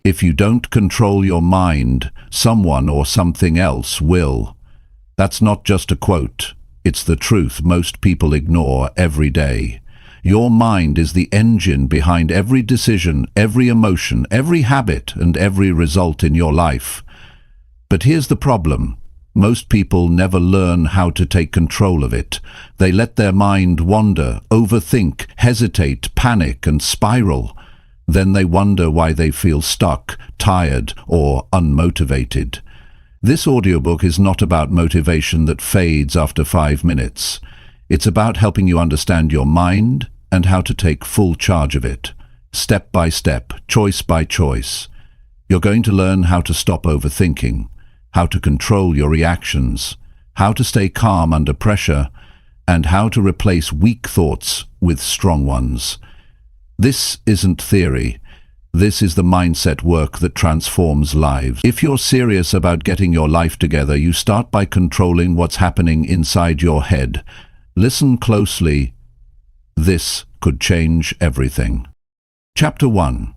If you don't control your mind, someone or something else will. That's not just a quote. It's the truth most people ignore every day. Your mind is the engine behind every decision, every emotion, every habit, and every result in your life. But here's the problem. Most people never learn how to take control of it. They let their mind wander, overthink, hesitate, panic, and spiral. Then they wonder why they feel stuck, tired, or unmotivated. This audiobook is not about motivation that fades after 5 minutes. It's about helping you understand your mind and how to take full charge of it, step by step, choice by choice. You're going to learn how to stop overthinking, how to control your reactions, how to stay calm under pressure, and how to replace weak thoughts with strong ones. This isn't theory. This is the mindset work that transforms lives. If you're serious about getting your life together, you start by controlling what's happening inside your head. Listen closely. This could change everything. Chapter 1.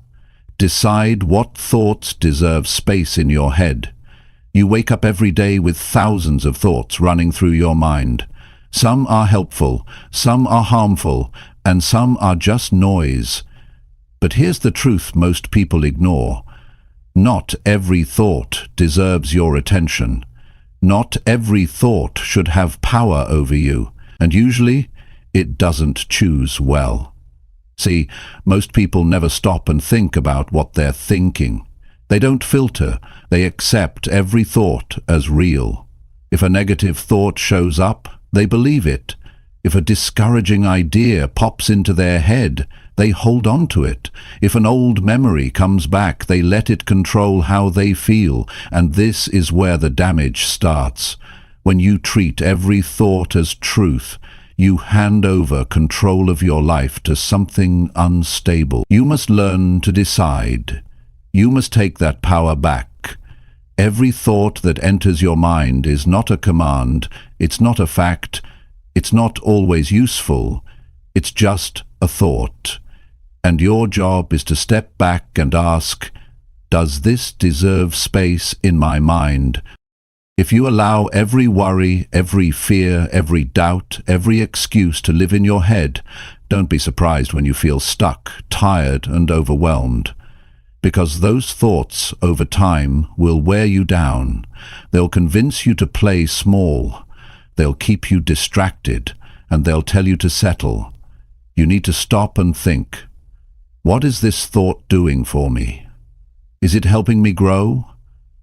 Decide what thoughts deserve space in your head. You wake up every day with thousands of thoughts running through your mind. Some are helpful, some are harmful, and some are just noise. But here's the truth most people ignore. Not every thought deserves your attention. Not every thought should have power over you, and usually it doesn't choose well. See, most people never stop and think about what they're thinking. They don't filter, they accept every thought as real. If a negative thought shows up, they believe it. If a discouraging idea pops into their head, they hold on to it. If an old memory comes back, they let it control how they feel, and this is where the damage starts. When you treat every thought as truth, you hand over control of your life to something unstable. You must learn to decide. You must take that power back. Every thought that enters your mind is not a command, it's not a fact, it's not always useful, it's just a thought. And your job is to step back and ask, does this deserve space in my mind? If you allow every worry, every fear, every doubt, every excuse to live in your head, don't be surprised when you feel stuck, tired, and overwhelmed. Because those thoughts, over time, will wear you down. They'll convince you to play small. They'll keep you distracted, and they'll tell you to settle. You need to stop and think. What is this thought doing for me? Is it helping me grow?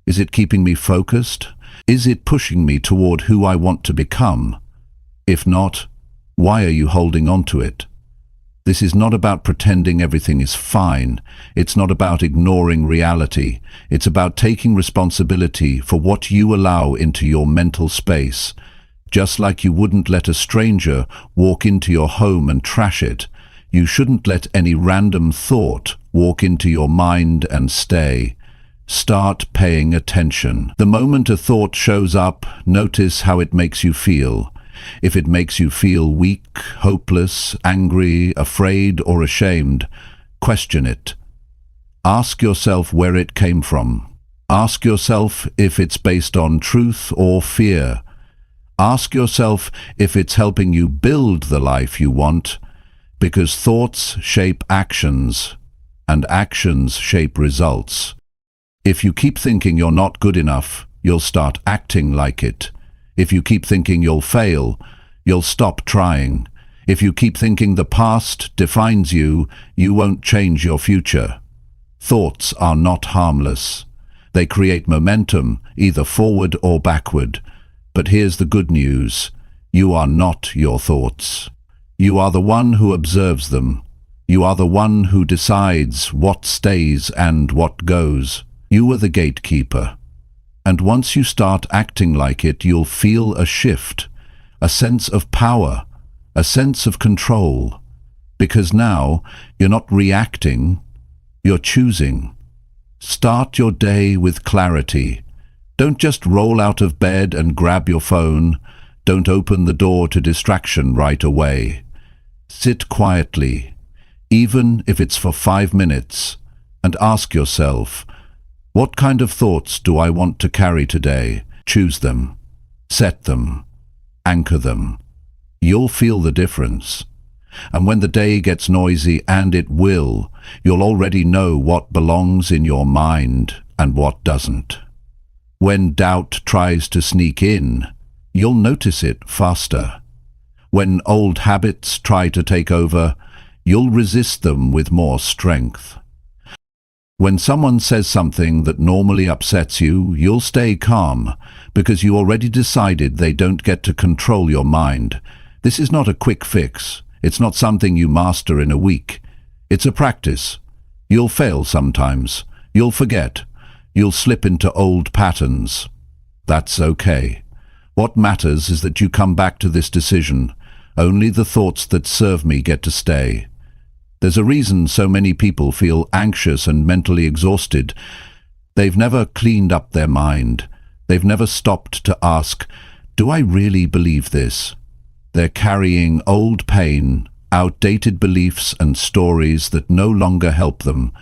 Is it keeping me focused? Is it pushing me toward who I want to become? If not, why are you holding on to it? This is not about pretending everything is fine. It's not about ignoring reality. It's about taking responsibility for what you allow into your mental space. Just like you wouldn't let a stranger walk into your home and trash it, you shouldn't let any random thought walk into your mind and stay. Start paying attention. The moment a thought shows up, notice how it makes you feel. If it makes you feel weak, hopeless, angry, afraid, or ashamed, question it. Ask yourself where it came from. Ask yourself if it's based on truth or fear. Ask yourself if it's helping you build the life you want, because thoughts shape actions, and actions shape results. If you keep thinking you're not good enough, you'll start acting like it. If you keep thinking you'll fail, you'll stop trying. If you keep thinking the past defines you, you won't change your future. Thoughts are not harmless. They create momentum, either forward or backward. But here's the good news. You are not your thoughts. You are the one who observes them. You are the one who decides what stays and what goes. You are the gatekeeper. And once you start acting like it, you'll feel a shift, a sense of power, a sense of control. Because now, you're not reacting, you're choosing. Start your day with clarity. Don't just roll out of bed and grab your phone. Don't open the door to distraction right away. Sit quietly, even if it's for 5 minutes, and ask yourself, What kind of thoughts do I want to carry today? Choose them, set them, anchor them. You'll feel the difference. And when the day gets noisy, and it will, you'll already know what belongs in your mind and what doesn't. When doubt tries to sneak in, you'll notice it faster. When old habits try to take over, you'll resist them with more strength. When someone says something that normally upsets you, you'll stay calm because you already decided they don't get to control your mind. This is not a quick fix. It's not something you master in a week. It's a practice. You'll fail sometimes. You'll forget. You'll slip into old patterns. That's okay. What matters is that you come back to this decision. Only the thoughts that serve me get to stay. There's a reason so many people feel anxious and mentally exhausted. They've never cleaned up their mind. They've never stopped to ask, do I really believe this? They're carrying old pain, outdated beliefs and stories that no longer help them,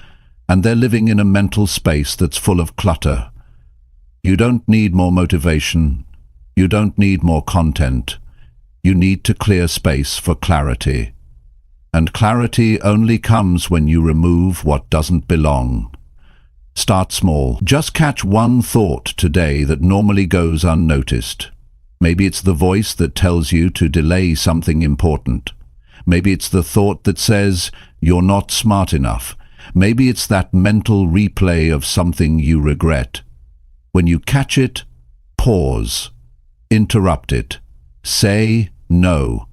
and they're living in a mental space that's full of clutter. You don't need more motivation. You don't need more content. You need to clear space for clarity. And clarity only comes when you remove what doesn't belong. Start small. Just catch one thought today that normally goes unnoticed. Maybe it's the voice that tells you to delay something important. Maybe it's the thought that says you're not smart enough. Maybe it's that mental replay of something you regret. When you catch it, pause. Interrupt it. Say no.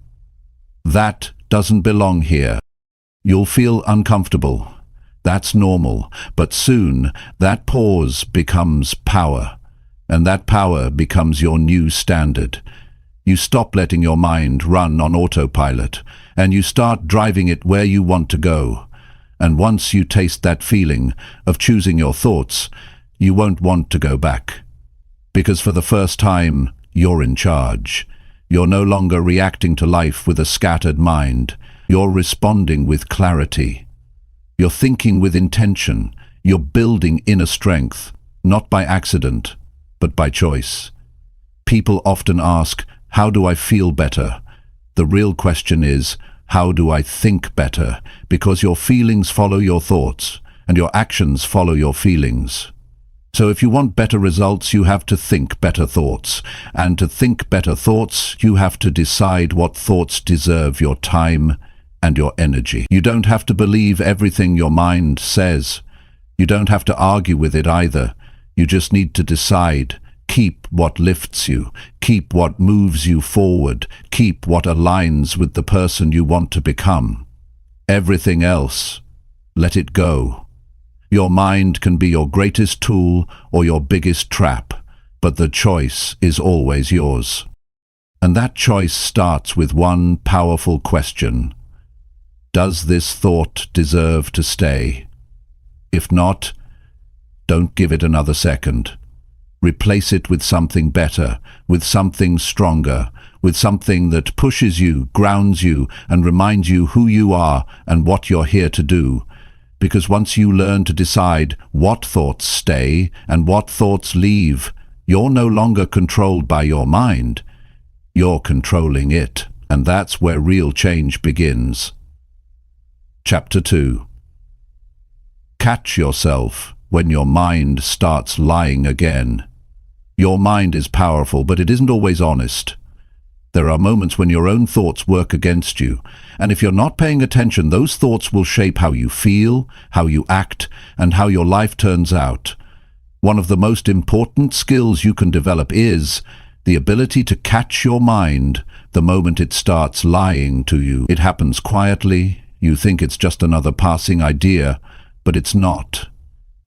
That doesn't belong here. You'll feel uncomfortable. That's normal. But soon, that pause becomes power. And that power becomes your new standard. You stop letting your mind run on autopilot, and you start driving it where you want to go. And once you taste that feeling of choosing your thoughts, you won't want to go back. Because for the first time, you're in charge. You're no longer reacting to life with a scattered mind. You're responding with clarity. You're thinking with intention. You're building inner strength, not by accident, but by choice. People often ask, how do I feel better? The real question is, how do I think better? Because your feelings follow your thoughts, and your actions follow your feelings. So if you want better results, you have to think better thoughts. And to think better thoughts, you have to decide what thoughts deserve your time and your energy. You don't have to believe everything your mind says. You don't have to argue with it either. You just need to decide. Keep what lifts you. Keep what moves you forward. Keep what aligns with the person you want to become. Everything else, let it go. Your mind can be your greatest tool or your biggest trap, but the choice is always yours. And that choice starts with one powerful question. Does this thought deserve to stay? If not, don't give it another second. Replace it with something better, with something stronger, with something that pushes you, grounds you, and reminds you who you are and what you're here to do. Because once you learn to decide what thoughts stay and what thoughts leave, you're no longer controlled by your mind. You're controlling it, and that's where real change begins. Chapter 2. Catch yourself when your mind starts lying again. Your mind is powerful, but it isn't always honest. There are moments when your own thoughts work against you, and if you're not paying attention, those thoughts will shape how you feel, how you act, and how your life turns out. One of the most important skills you can develop is the ability to catch your mind the moment it starts lying to you. It happens quietly. You think it's just another passing idea, but it's not.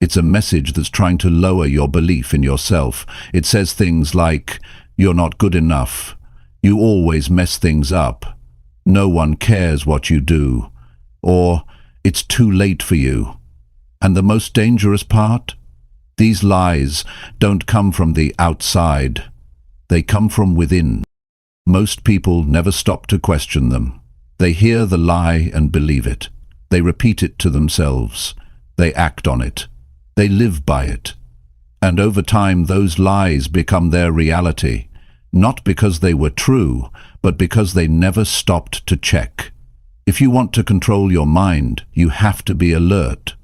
It's a message that's trying to lower your belief in yourself. It says things like, you're not good enough. You always mess things up. No one cares what you do. Or, it's too late for you. And the most dangerous part? These lies don't come from the outside. They come from within. Most people never stop to question them. They hear the lie and believe it. They repeat it to themselves. They act on it. They live by it. And over time, those lies become their reality, not because they were true, but because they never stopped to check. If you want to control your mind, you have to be alert.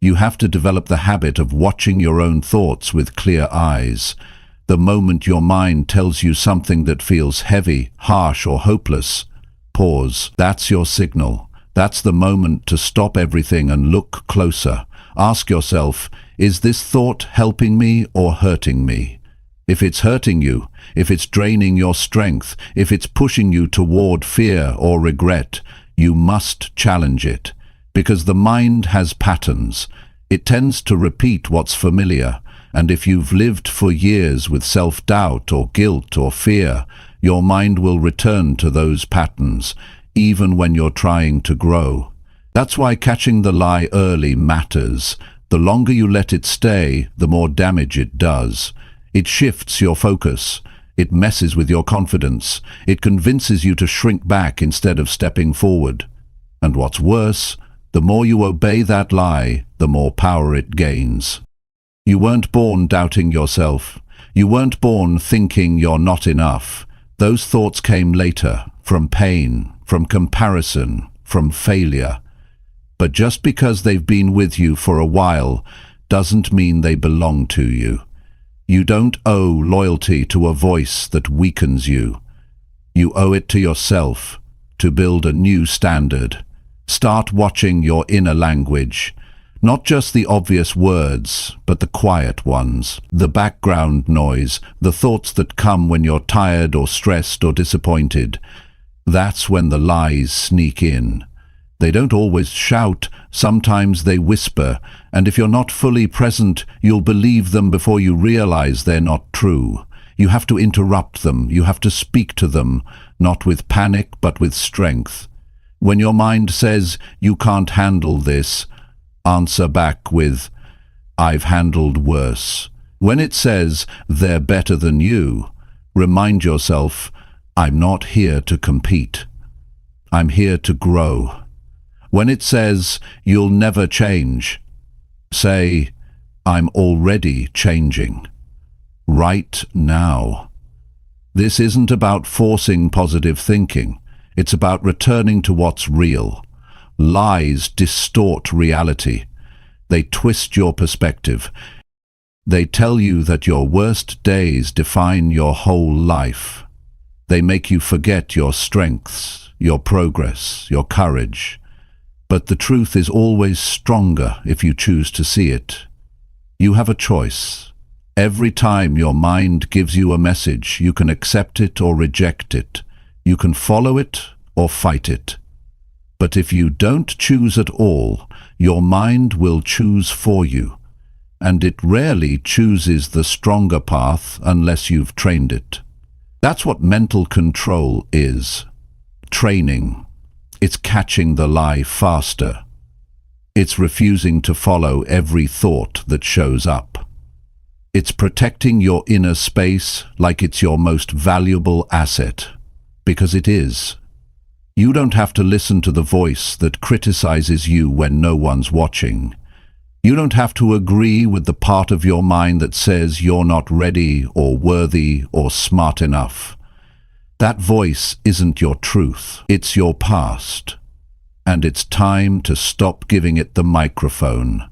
You have to develop the habit of watching your own thoughts with clear eyes. The moment your mind tells you something that feels heavy, harsh, or hopeless, pause. That's your signal. That's the moment to stop everything and look closer. Ask yourself, is this thought helping me or hurting me? If it's hurting you, if it's draining your strength, if it's pushing you toward fear or regret, you must challenge it. Because the mind has patterns. It tends to repeat what's familiar. And if you've lived for years with self-doubt or guilt or fear, your mind will return to those patterns, even when you're trying to grow. That's why catching the lie early matters. The longer you let it stay, the more damage it does. It shifts your focus. It messes with your confidence. It convinces you to shrink back instead of stepping forward. And what's worse, the more you obey that lie, the more power it gains. You weren't born doubting yourself. You weren't born thinking you're not enough. Those thoughts came later, from pain, from comparison, from failure. But just because they've been with you for a while doesn't mean they belong to you. You don't owe loyalty to a voice that weakens you. You owe it to yourself to build a new standard. Start watching your inner language. Not just the obvious words, but the quiet ones, the background noise, the thoughts that come when you're tired or stressed or disappointed. That's when the lies sneak in. They don't always shout, sometimes they whisper, and if you're not fully present, you'll believe them before you realize they're not true. You have to interrupt them, you have to speak to them, not with panic but with strength. When your mind says, "You can't handle this," answer back with, "I've handled worse." When it says, "They're better than you," remind yourself, "I'm not here to compete. I'm here to grow." When it says, "You'll never change," say, "I'm already changing. Right now." This isn't about forcing positive thinking. It's about returning to what's real. Lies distort reality. They twist your perspective. They tell you that your worst days define your whole life. They make you forget your strengths, your progress, your courage. But the truth is always stronger if you choose to see it. You have a choice. Every time your mind gives you a message, you can accept it or reject it. You can follow it or fight it. But if you don't choose at all, your mind will choose for you. And it rarely chooses the stronger path unless you've trained it. That's what mental control is. Training. It's catching the lie faster. It's refusing to follow every thought that shows up. It's protecting your inner space like it's your most valuable asset. Because it is. You don't have to listen to the voice that criticizes you when no one's watching. You don't have to agree with the part of your mind that says you're not ready or worthy or smart enough. That voice isn't your truth, it's your past. And it's time to stop giving it the microphone.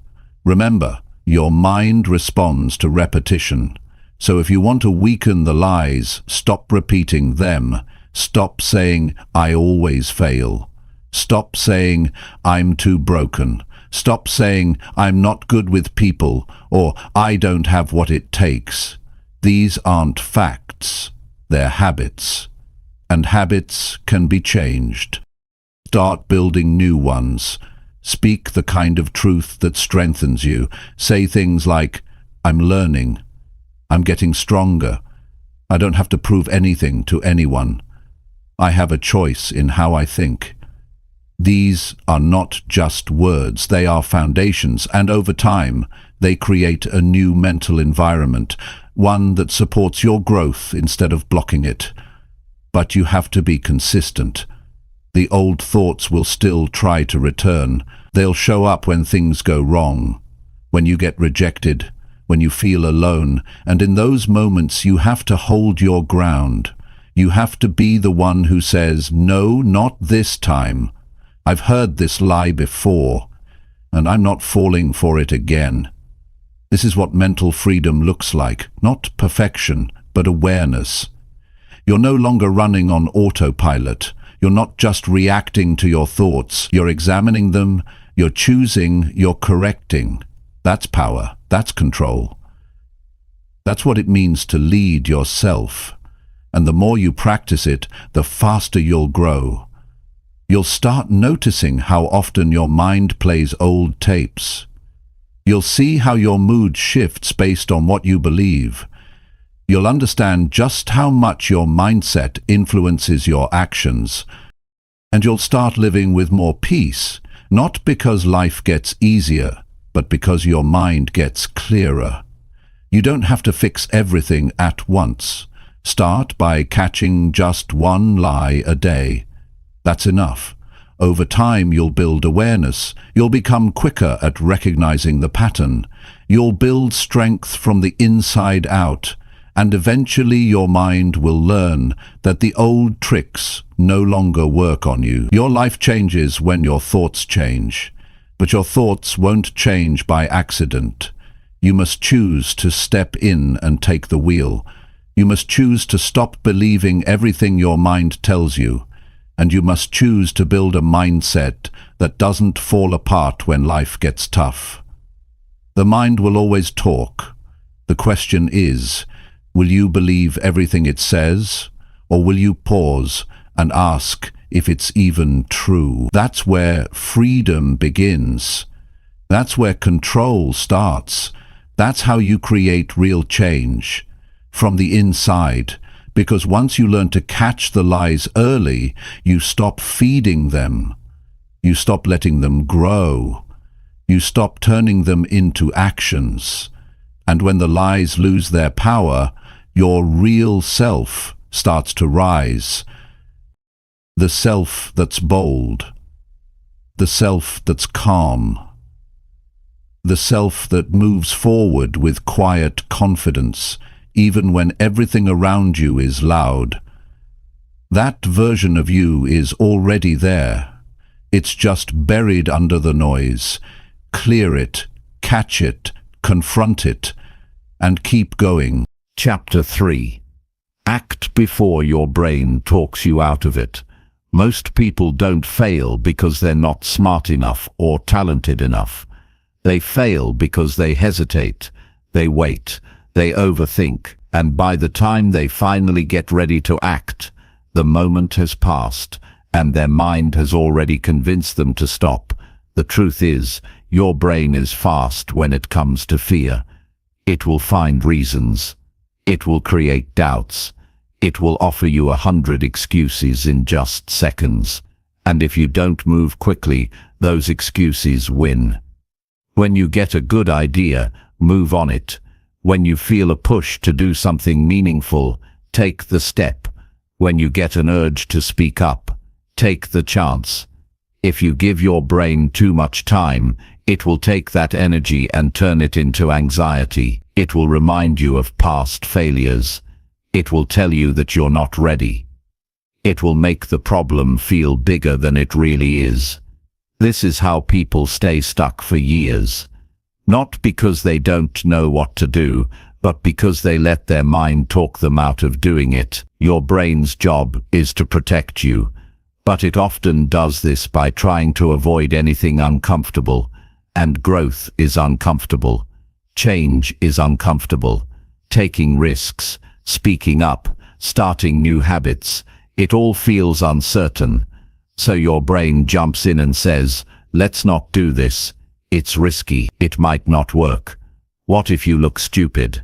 Remember, your mind responds to repetition. So if you want to weaken the lies, stop repeating them. Stop saying, "I always fail." Stop saying, "I'm too broken." Stop saying, "I'm not good with people," or "I don't have what it takes." These aren't facts, they're habits. And habits can be changed. Start building new ones. Speak the kind of truth that strengthens you. Say things like, "I'm learning. I'm getting stronger. I don't have to prove anything to anyone. I have a choice in how I think." These are not just words, they are foundations, and over time, they create a new mental environment, one that supports your growth instead of blocking it. But you have to be consistent. The old thoughts will still try to return. They'll show up when things go wrong, when you get rejected, when you feel alone, and in those moments you have to hold your ground. You have to be the one who says, "No, not this time. I've heard this lie before, and I'm not falling for it again." This is what mental freedom looks like, not perfection, but awareness. You're no longer running on autopilot. You're not just reacting to your thoughts. You're examining them, you're choosing, you're correcting. That's power. That's control. That's what it means to lead yourself. And the more you practice it, the faster you'll grow. You'll start noticing how often your mind plays old tapes. You'll see how your mood shifts based on what you believe. You'll understand just how much your mindset influences your actions. And you'll start living with more peace, not because life gets easier, but because your mind gets clearer. You don't have to fix everything at once. Start by catching just one lie a day. That's enough. Over time, you'll build awareness. You'll become quicker at recognizing the pattern. You'll build strength from the inside out. And eventually your mind will learn that the old tricks no longer work on you. Your life changes when your thoughts change. But your thoughts won't change by accident. You must choose to step in and take the wheel. You must choose to stop believing everything your mind tells you. And you must choose to build a mindset that doesn't fall apart when life gets tough. The mind will always talk. The question is, will you believe everything it says, or will you pause and ask if it's even true? That's where freedom begins. That's where control starts. That's how you create real change. From the inside, because once you learn to catch the lies early, you stop feeding them. You stop letting them grow. You stop turning them into actions. And when the lies lose their power, your real self starts to rise. The self that's bold. The self that's calm. The self that moves forward with quiet confidence, even when everything around you is loud. That version of you is already there. It's just buried under the noise. Clear it, catch it, confront it, and keep going. Chapter 3. Act before your brain talks you out of it. Most people don't fail because they're not smart enough or talented enough. They fail because they hesitate, they wait, they overthink, and by the time they finally get ready to act, the moment has passed, and their mind has already convinced them to stop. The truth is, your brain is fast when it comes to fear. It will find reasons. It will create doubts. It will offer you 100 excuses in just seconds. And if you don't move quickly, those excuses win. When you get a good idea, move on it. When you feel a push to do something meaningful, take the step. When you get an urge to speak up, take the chance. If you give your brain too much time, it will take that energy and turn it into anxiety. It will remind you of past failures. It will tell you that you're not ready. It will make the problem feel bigger than it really is. This is how people stay stuck for years. Not because they don't know what to do, but because they let their mind talk them out of doing it. Your brain's job is to protect you, but it often does this by trying to avoid anything uncomfortable. And growth is uncomfortable. Change is uncomfortable. Taking risks, speaking up, starting new habits, it all feels uncertain. So your brain jumps in and says, "Let's not do this. It's risky. It might not work. What if you look stupid?"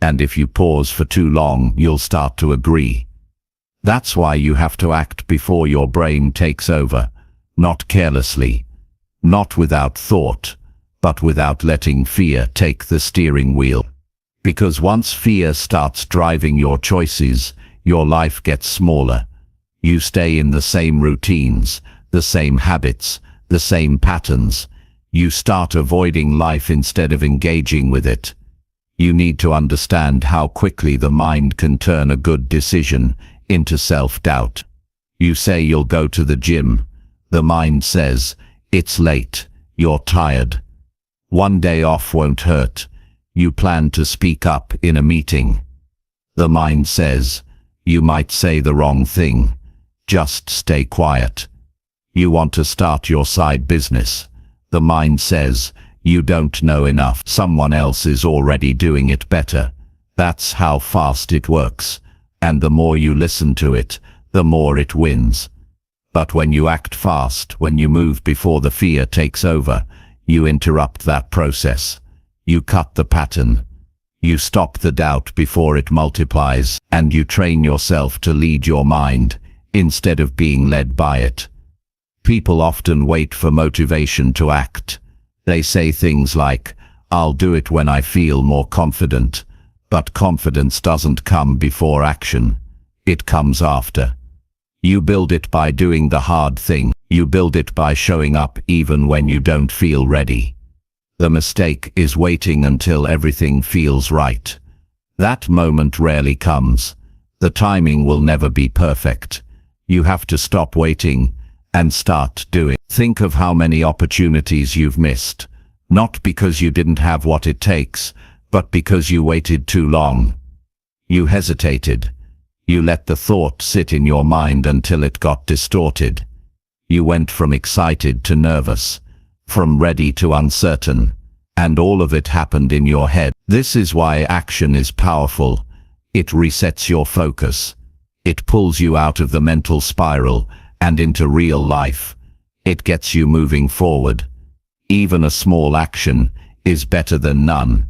And if you pause for too long, you'll start to agree. That's why you have to act before your brain takes over. Not carelessly, not without thought, but without letting fear take the steering wheel. Because once fear starts driving your choices, your life gets smaller. You stay in the same routines, the same habits, the same patterns. You start avoiding life instead of engaging with it. You need to understand how quickly the mind can turn a good decision into self-doubt. You say you'll go to the gym. The mind says, it's late, you're tired. One day off won't hurt. You plan to speak up in a meeting. The mind says, you might say the wrong thing. Just stay quiet. You want to start your side business. The mind says, you don't know enough. Someone else is already doing it better. That's how fast it works. And the more you listen to it, the more it wins. But when you act fast, when you move before the fear takes over, you interrupt that process. You cut the pattern. You stop the doubt before it multiplies, and you train yourself to lead your mind, instead of being led by it. People often wait for motivation to act. They say things like, I'll do it when I feel more confident. But confidence doesn't come before action. It comes after. You build it by doing the hard thing. You build it by showing up even when you don't feel ready. The mistake is waiting until everything feels right. That moment rarely comes. The timing will never be perfect. You have to stop waiting and start doing. Think of how many opportunities you've missed, not because you didn't have what it takes, but because you waited too long. You hesitated. You let the thought sit in your mind until it got distorted. You went from excited to nervous, from ready to uncertain, and all of it happened in your head. This is why action is powerful. It resets your focus. It pulls you out of the mental spiral and into real life. It gets you moving forward. Even a small action is better than none.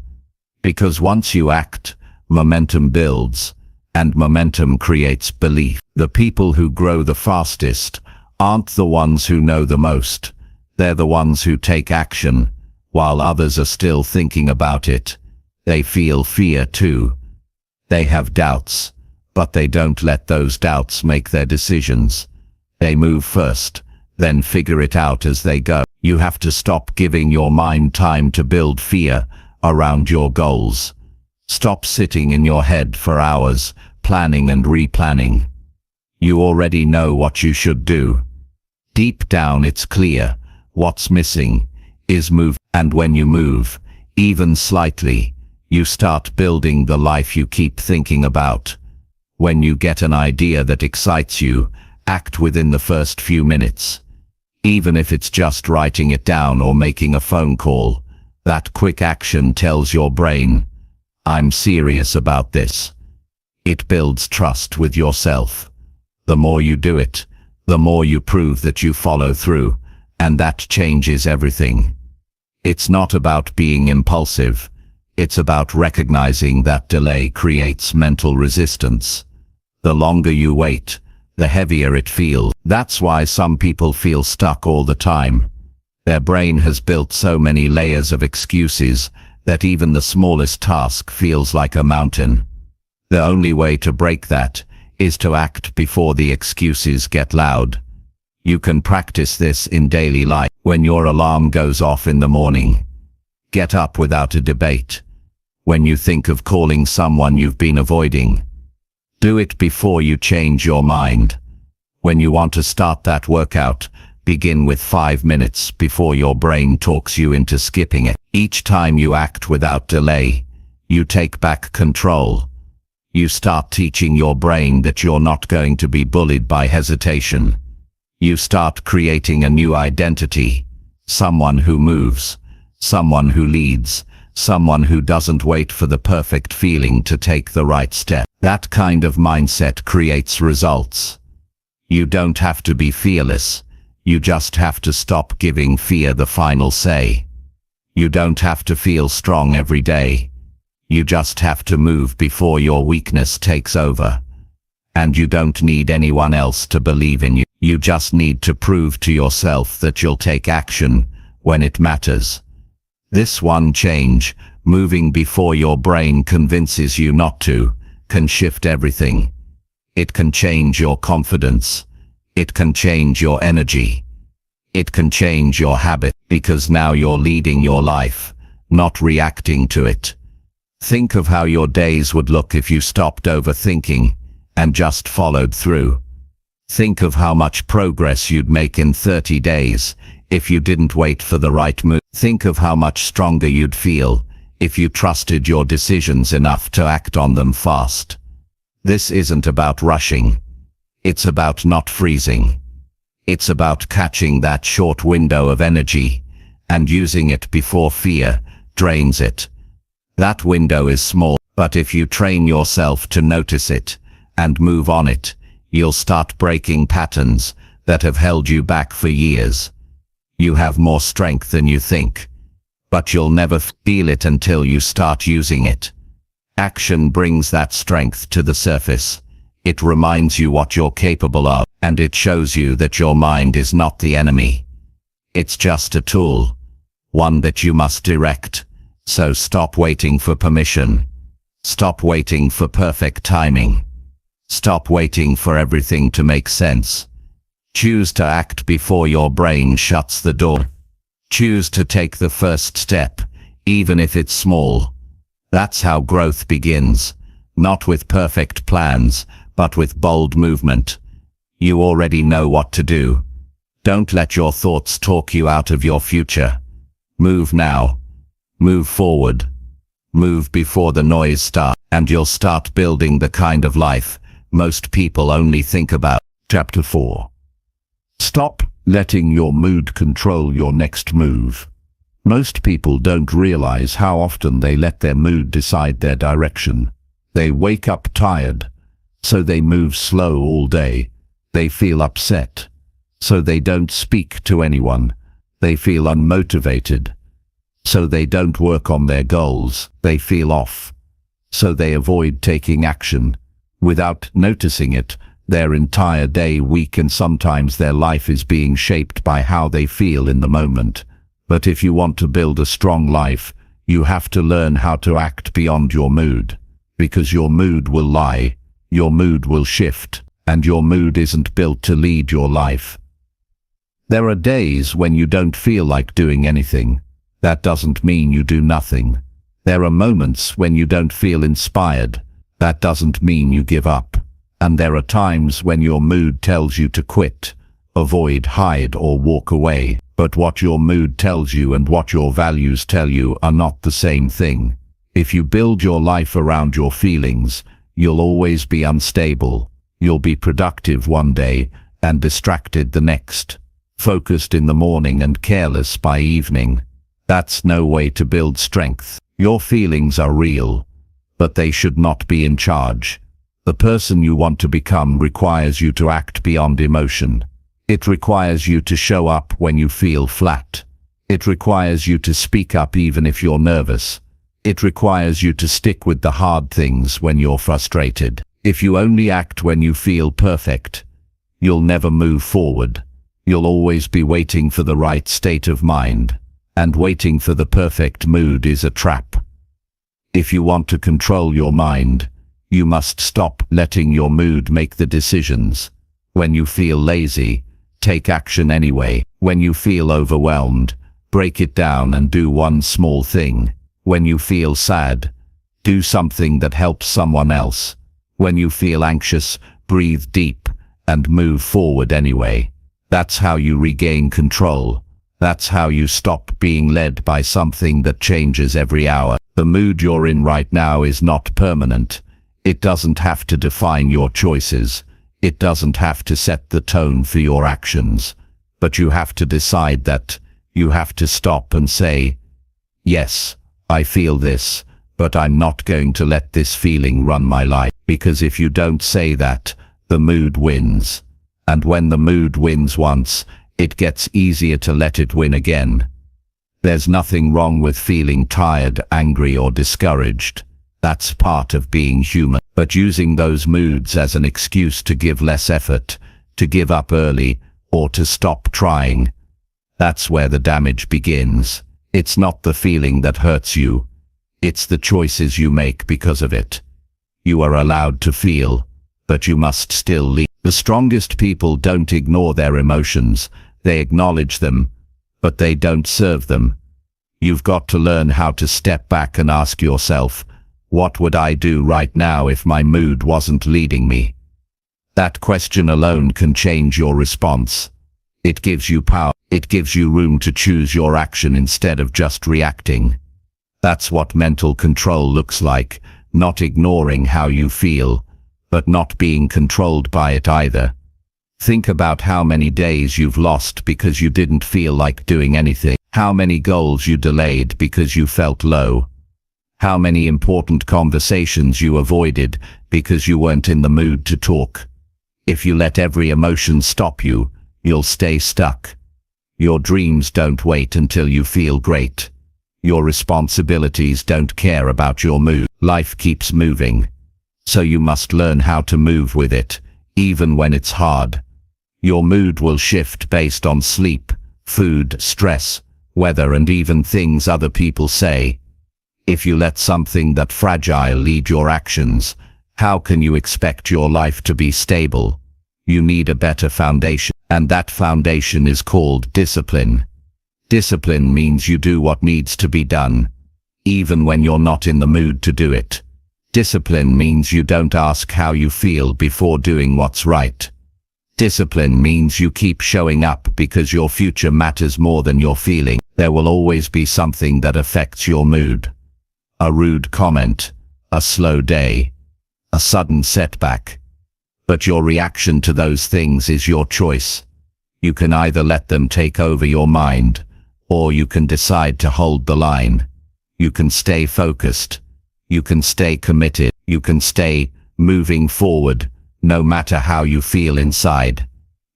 Because once you act, momentum builds, and momentum creates belief. The people who grow the fastest aren't the ones who know the most. They're the ones who take action, while others are still thinking about it. They feel fear too. They have doubts, but they don't let those doubts make their decisions. They move first, then figure it out as they go. You have to stop giving your mind time to build fear around your goals. Stop sitting in your head for hours, planning and replanning. You already know what you should do. Deep down it's clear. What's missing is move. And when you move, even slightly, you start building the life you keep thinking about. When you get an idea that excites you, act within the first few minutes. Even if it's just writing it down or making a phone call, that quick action tells your brain, I'm serious about this. It builds trust with yourself. The more you do it, the more you prove that you follow through, and that changes everything. It's not about being impulsive. It's about recognizing that delay creates mental resistance. The longer you wait, the heavier it feels. That's why some people feel stuck all the time. Their brain has built so many layers of excuses that even the smallest task feels like a mountain. The only way to break that is to act before the excuses get loud. You can practice this in daily life. When your alarm goes off in the morning, get up without a debate. When you think of calling someone you've been avoiding, do it before you change your mind. When you want to start that workout, begin with 5 minutes before your brain talks you into skipping it. Each time you act without delay, you take back control. You start teaching your brain that you're not going to be bullied by hesitation. You start creating a new identity, someone who moves, someone who leads, someone who doesn't wait for the perfect feeling to take the right step. That kind of mindset creates results. You don't have to be fearless. You just have to stop giving fear the final say. You don't have to feel strong every day. You just have to move before your weakness takes over. And you don't need anyone else to believe in you. You just need to prove to yourself that you'll take action when it matters. This one change, moving before your brain convinces you not to, can shift everything. It can change your confidence. It can change your energy. It can change your habit, because now you're leading your life, not reacting to it. Think of how your days would look if you stopped overthinking and just followed through. Think of how much progress you'd make in 30 days if you didn't wait for the right move. Think of how much stronger you'd feel if you trusted your decisions enough to act on them fast. This isn't about rushing. It's about not freezing. It's about catching that short window of energy and using it before fear drains it. That window is small, but if you train yourself to notice it and move on it, you'll start breaking patterns that have held you back for years. You have more strength than you think, but you'll never feel it until you start using it. Action brings that strength to the surface. It reminds you what you're capable of, and it shows you that your mind is not the enemy. It's just a tool, one that you must direct. So stop waiting for permission. Stop waiting for perfect timing. Stop waiting for everything to make sense. Choose to act before your brain shuts the door. Choose to take the first step, even if it's small. That's how growth begins, not with perfect plans, but with bold movement. You already know what to do. Don't let your thoughts talk you out of your future. Move now. Move forward. Move before the noise starts, and you'll start building the kind of life most people only think about. Chapter 4. Stop letting your mood control your next move. Most people don't realize how often they let their mood decide their direction. They wake up tired, so they move slow all day. They feel upset, so they don't speak to anyone. They feel unmotivated, so they don't work on their goals. They feel off, so they avoid taking action. Without noticing it, their entire day, week, and sometimes their life is being shaped by how they feel in the moment. But if you want to build a strong life, you have to learn how to act beyond your mood. Because your mood will lie, your mood will shift, and your mood isn't built to lead your life. There are days when you don't feel like doing anything. That doesn't mean you do nothing. There are moments when you don't feel inspired. That doesn't mean you give up. And there are times when your mood tells you to quit, avoid, hide, or walk away. But what your mood tells you and what your values tell you are not the same thing. If you build your life around your feelings, you'll always be unstable. You'll be productive one day and distracted the next. Focused in the morning and careless by evening. That's no way to build strength. Your feelings are real, but they should not be in charge. The person you want to become requires you to act beyond emotion. It requires you to show up when you feel flat. It requires you to speak up even if you're nervous. It requires you to stick with the hard things when you're frustrated. If you only act when you feel perfect, you'll never move forward. You'll always be waiting for the right state of mind, and waiting for the perfect mood is a trap. If you want to control your mind, you must stop letting your mood make the decisions. When you feel lazy, take action anyway. When you feel overwhelmed, break it down and do one small thing. When you feel sad, do something that helps someone else. When you feel anxious, breathe deep and move forward anyway. That's how you regain control. That's how you stop being led by something that changes every hour. The mood you're in right now is not permanent. It doesn't have to define your choices. It doesn't have to set the tone for your actions. But you have to decide that. You have to stop and say, yes, I feel this, but I'm not going to let this feeling run my life. Because if you don't say that, the mood wins. And when the mood wins once, it gets easier to let it win again. There's nothing wrong with feeling tired, angry, or discouraged. That's part of being human. But using those moods as an excuse to give less effort, to give up early, or to stop trying, that's where the damage begins. It's not the feeling that hurts you. It's the choices you make because of it. You are allowed to feel, but you must still lead. The strongest people don't ignore their emotions. They acknowledge them, but they don't serve them. You've got to learn how to step back and ask yourself, What would I do right now if my mood wasn't leading me? That question alone can change your response. It gives you power. It gives you room to choose your action instead of just reacting. That's what mental control looks like, not ignoring how you feel, but not being controlled by it either. Think about how many days you've lost because you didn't feel like doing anything. How many goals you delayed because you felt low. How many important conversations you avoided because you weren't in the mood to talk. If you let every emotion stop you, you'll stay stuck. Your dreams don't wait until you feel great. Your responsibilities don't care about your mood. Life keeps moving. So you must learn how to move with it, even when it's hard. Your mood will shift based on sleep, food, stress, weather, and even things other people say. If you let something that fragile lead your actions, how can you expect your life to be stable? You need a better foundation, and that foundation is called discipline. Discipline means you do what needs to be done, even when you're not in the mood to do it. Discipline means you don't ask how you feel before doing what's right. Discipline means you keep showing up because your future matters more than your feeling. There will always be something that affects your mood. A rude comment, a slow day, a sudden setback. But your reaction to those things is your choice. You can either let them take over your mind, or you can decide to hold the line. You can stay focused. You can stay committed. You can stay moving forward, no matter how you feel inside.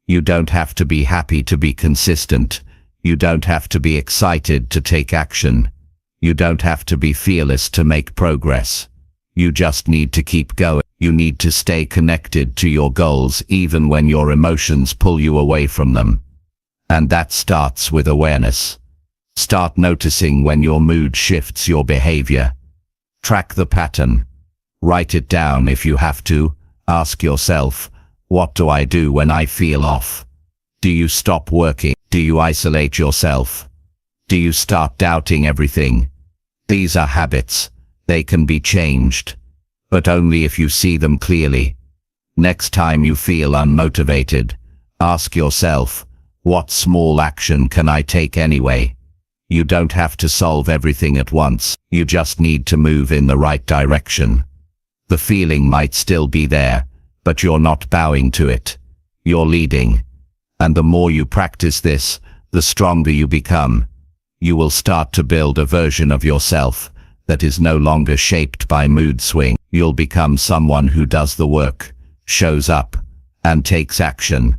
You don't have to be happy to be consistent. You don't have to be excited to take action. You don't have to be fearless to make progress. You just need to keep going. You need to stay connected to your goals even when your emotions pull you away from them. And that starts with awareness. Start noticing when your mood shifts your behavior. Track the pattern. Write it down if you have to. Ask yourself, what do I do when I feel off? Do you stop working? Do you isolate yourself? Do you start doubting everything? These are habits. They can be changed, but only if you see them clearly. Next time you feel unmotivated, ask yourself, what small action can I take anyway? You don't have to solve everything at once. You just need to move in the right direction. The feeling might still be there, but you're not bowing to it. You're leading. And the more you practice this, the stronger you become. You will start to build a version of yourself that is no longer shaped by mood swing. You'll become someone who does the work, shows up, and takes action.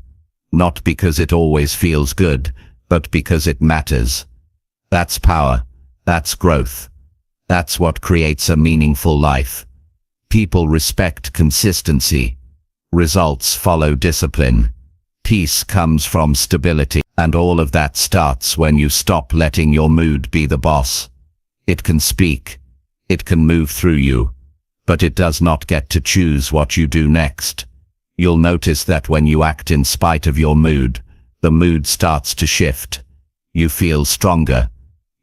Not because it always feels good, but because it matters. That's power. That's growth. That's what creates a meaningful life. People respect consistency. Results follow discipline. Peace comes from stability. And all of that starts when you stop letting your mood be the boss. It can speak. It can move through you. But it does not get to choose what you do next. You'll notice that when you act in spite of your mood, the mood starts to shift. You feel stronger.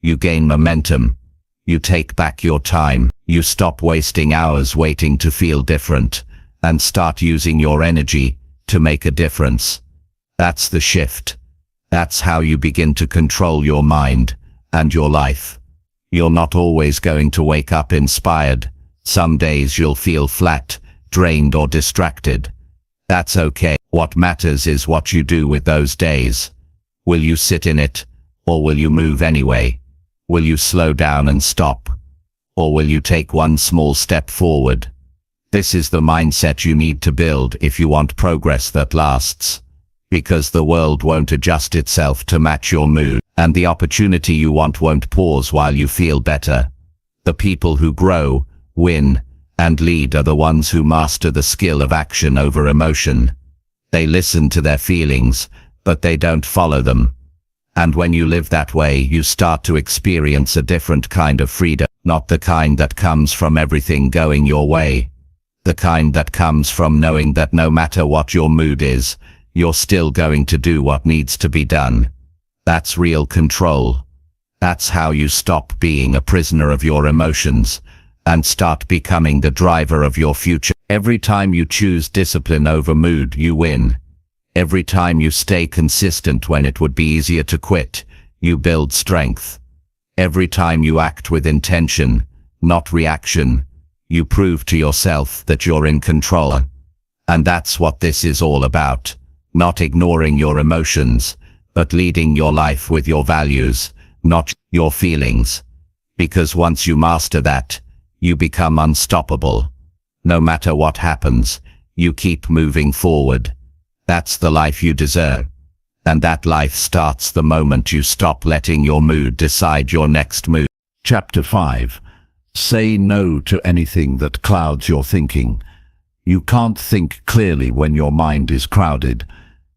You gain momentum. You take back your time. You stop wasting hours waiting to feel different, and start using your energy to make a difference. That's the shift. That's how you begin to control your mind and your life. You're not always going to wake up inspired. Some days you'll feel flat, drained, or distracted. That's okay. What matters is what you do with those days. Will you sit in it, or will you move anyway? Will you slow down and stop? Or will you take one small step forward? This is the mindset you need to build if you want progress that lasts. Because the world won't adjust itself to match your mood, and the opportunity you want won't pause while you feel better. The people who grow, win, and lead are the ones who master the skill of action over emotion. They listen to their feelings, but they don't follow them. And when you live that way, you start to experience a different kind of freedom, not the kind that comes from everything going your way. The kind that comes from knowing that no matter what your mood is, you're still going to do what needs to be done. That's real control. That's how you stop being a prisoner of your emotions and start becoming the driver of your future. Every time you choose discipline over mood, you win. Every time you stay consistent when it would be easier to quit, you build strength. Every time you act with intention, not reaction, you prove to yourself that you're in control. And that's what this is all about. Not ignoring your emotions, but leading your life with your values, not your feelings. Because once you master that, you become unstoppable. No matter what happens, you keep moving forward. That's the life you deserve. And that life starts the moment you stop letting your mood decide your next move. Chapter 5. Say no to anything that clouds your thinking. You can't think clearly when your mind is crowded.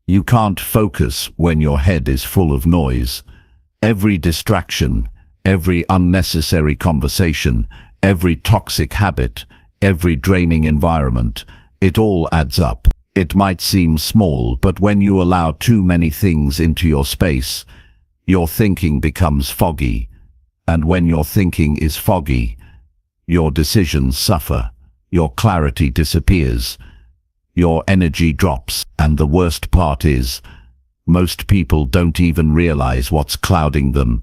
You can't focus when your head is full of noise. Every distraction, every unnecessary conversation, every toxic habit, every draining environment, it all adds up. It might seem small, but when you allow too many things into your space, your thinking becomes foggy. And when your thinking is foggy, your decisions suffer, your clarity disappears, your energy drops. And the worst part is, most people don't even realize what's clouding them,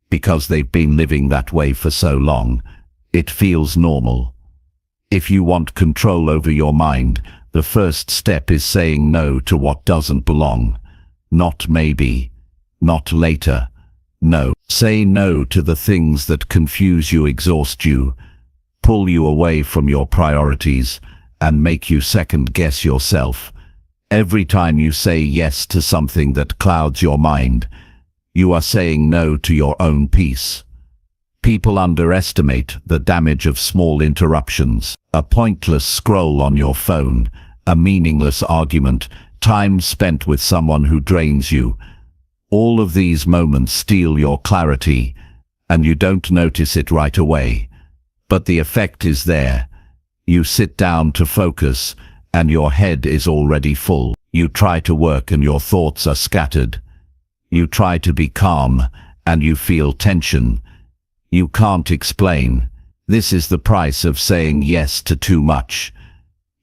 because they've been living that way for so long. It feels normal. If you want control over your mind, the first step is saying no to what doesn't belong. Not maybe, not later. No. Say no to the things that confuse you, exhaust you, pull you away from your priorities, and make you second-guess yourself. Every time you say yes to something that clouds your mind, you are saying no to your own peace. People underestimate the damage of small interruptions. A pointless scroll on your phone, a meaningless argument, time spent with someone who drains you. All of these moments steal your clarity, and you don't notice it right away. But the effect is there. You sit down to focus, and your head is already full. You try to work and your thoughts are scattered. You try to be calm, and you feel tension. You can't explain. This is the price of saying yes to too much.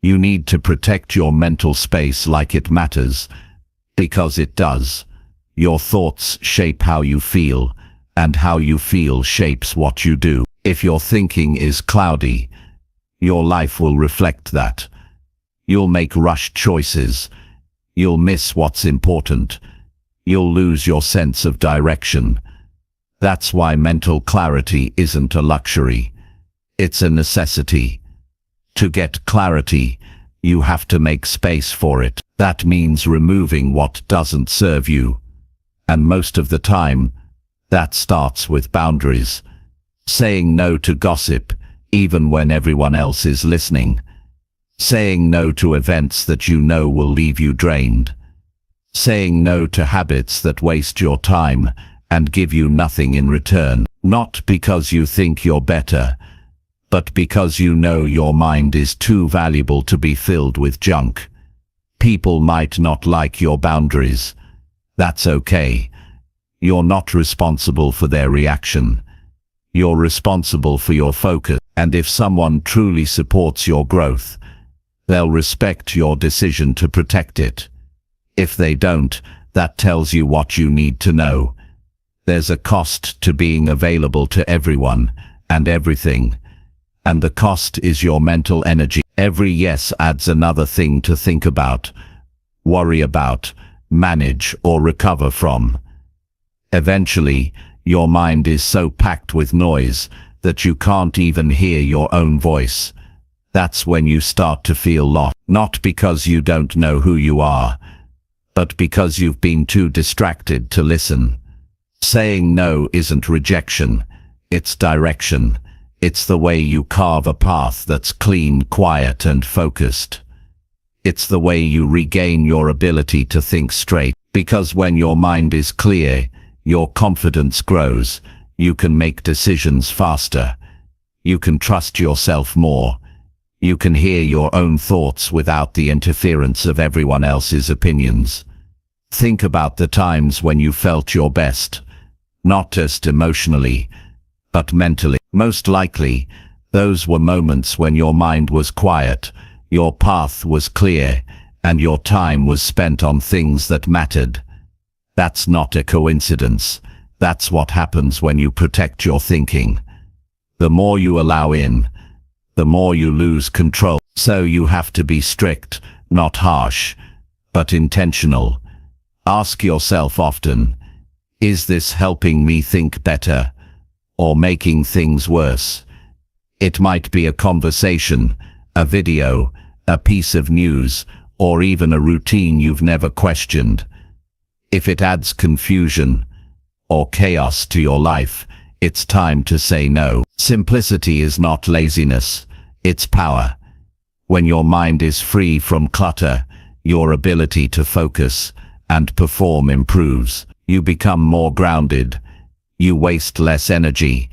You need to protect your mental space like it matters, because it does. Your thoughts shape how you feel, and how you feel shapes what you do. If your thinking is cloudy, your life will reflect that. You'll make rushed choices. You'll miss what's important. You'll lose your sense of direction. That's why mental clarity isn't a luxury. It's a necessity. To get clarity, you have to make space for it. That means removing what doesn't serve you. And most of the time, that starts with boundaries. Saying no to gossip, even when everyone else is listening. Saying no to events that you know will leave you drained. Saying no to habits that waste your time and give you nothing in return. Not because you think you're better, but because you know your mind is too valuable to be filled with junk. People might not like your boundaries. That's okay. You're not responsible for their reaction. You're responsible for your focus. And if someone truly supports your growth, they'll respect your decision to protect it. If they don't, that tells you what you need to know. There's a cost to being available to everyone and everything. And the cost is your mental energy. Every yes adds another thing to think about, worry about, manage, or recover from. Eventually, your mind is so packed with noise that you can't even hear your own voice. That's when you start to feel lost. Not because you don't know who you are, but because you've been too distracted to listen. Saying no isn't rejection, it's direction. It's the way you carve a path that's clean, quiet, and focused. It's the way you regain your ability to think straight, because when your mind is clear, your confidence grows. You can make decisions faster. You can trust yourself more. You can hear your own thoughts without the interference of everyone else's opinions. Think about the times when you felt your best, not just emotionally, but mentally. Most likely, Those were moments when your mind was quiet, your path was clear, and your time was spent on things that mattered. That's not a coincidence. That's what happens when you protect your thinking. The more you allow in, the more you lose control. So you have to be strict, not harsh, but intentional. Ask yourself often, is this helping me think better, or making things worse? It might be a conversation, a video, a piece of news, or even a routine you've never questioned. If it adds confusion or chaos to your life, it's time to say no. Simplicity is not laziness, it's power. When your mind is free from clutter, your ability to focus and perform improves. You become more grounded, you waste less energy,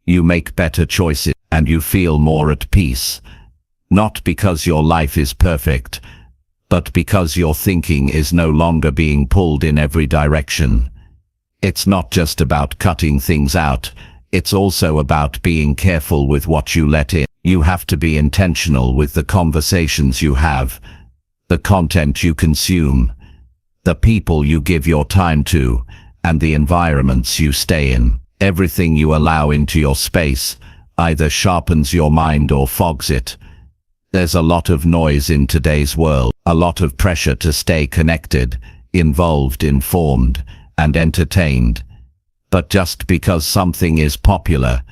you make better choices, and you feel more at peace. Not because your life is perfect, but because your thinking is no longer being pulled in every direction. It's not just about cutting things out, it's also about being careful with what you let in. You have to be intentional with the conversations you have, the content you consume, the people you give your time to, and the environments you stay in. Everything you allow into your space either sharpens your mind or fogs it. There's a lot of noise in today's world, a lot of pressure to stay connected, involved, informed, and entertained. But just because something is popular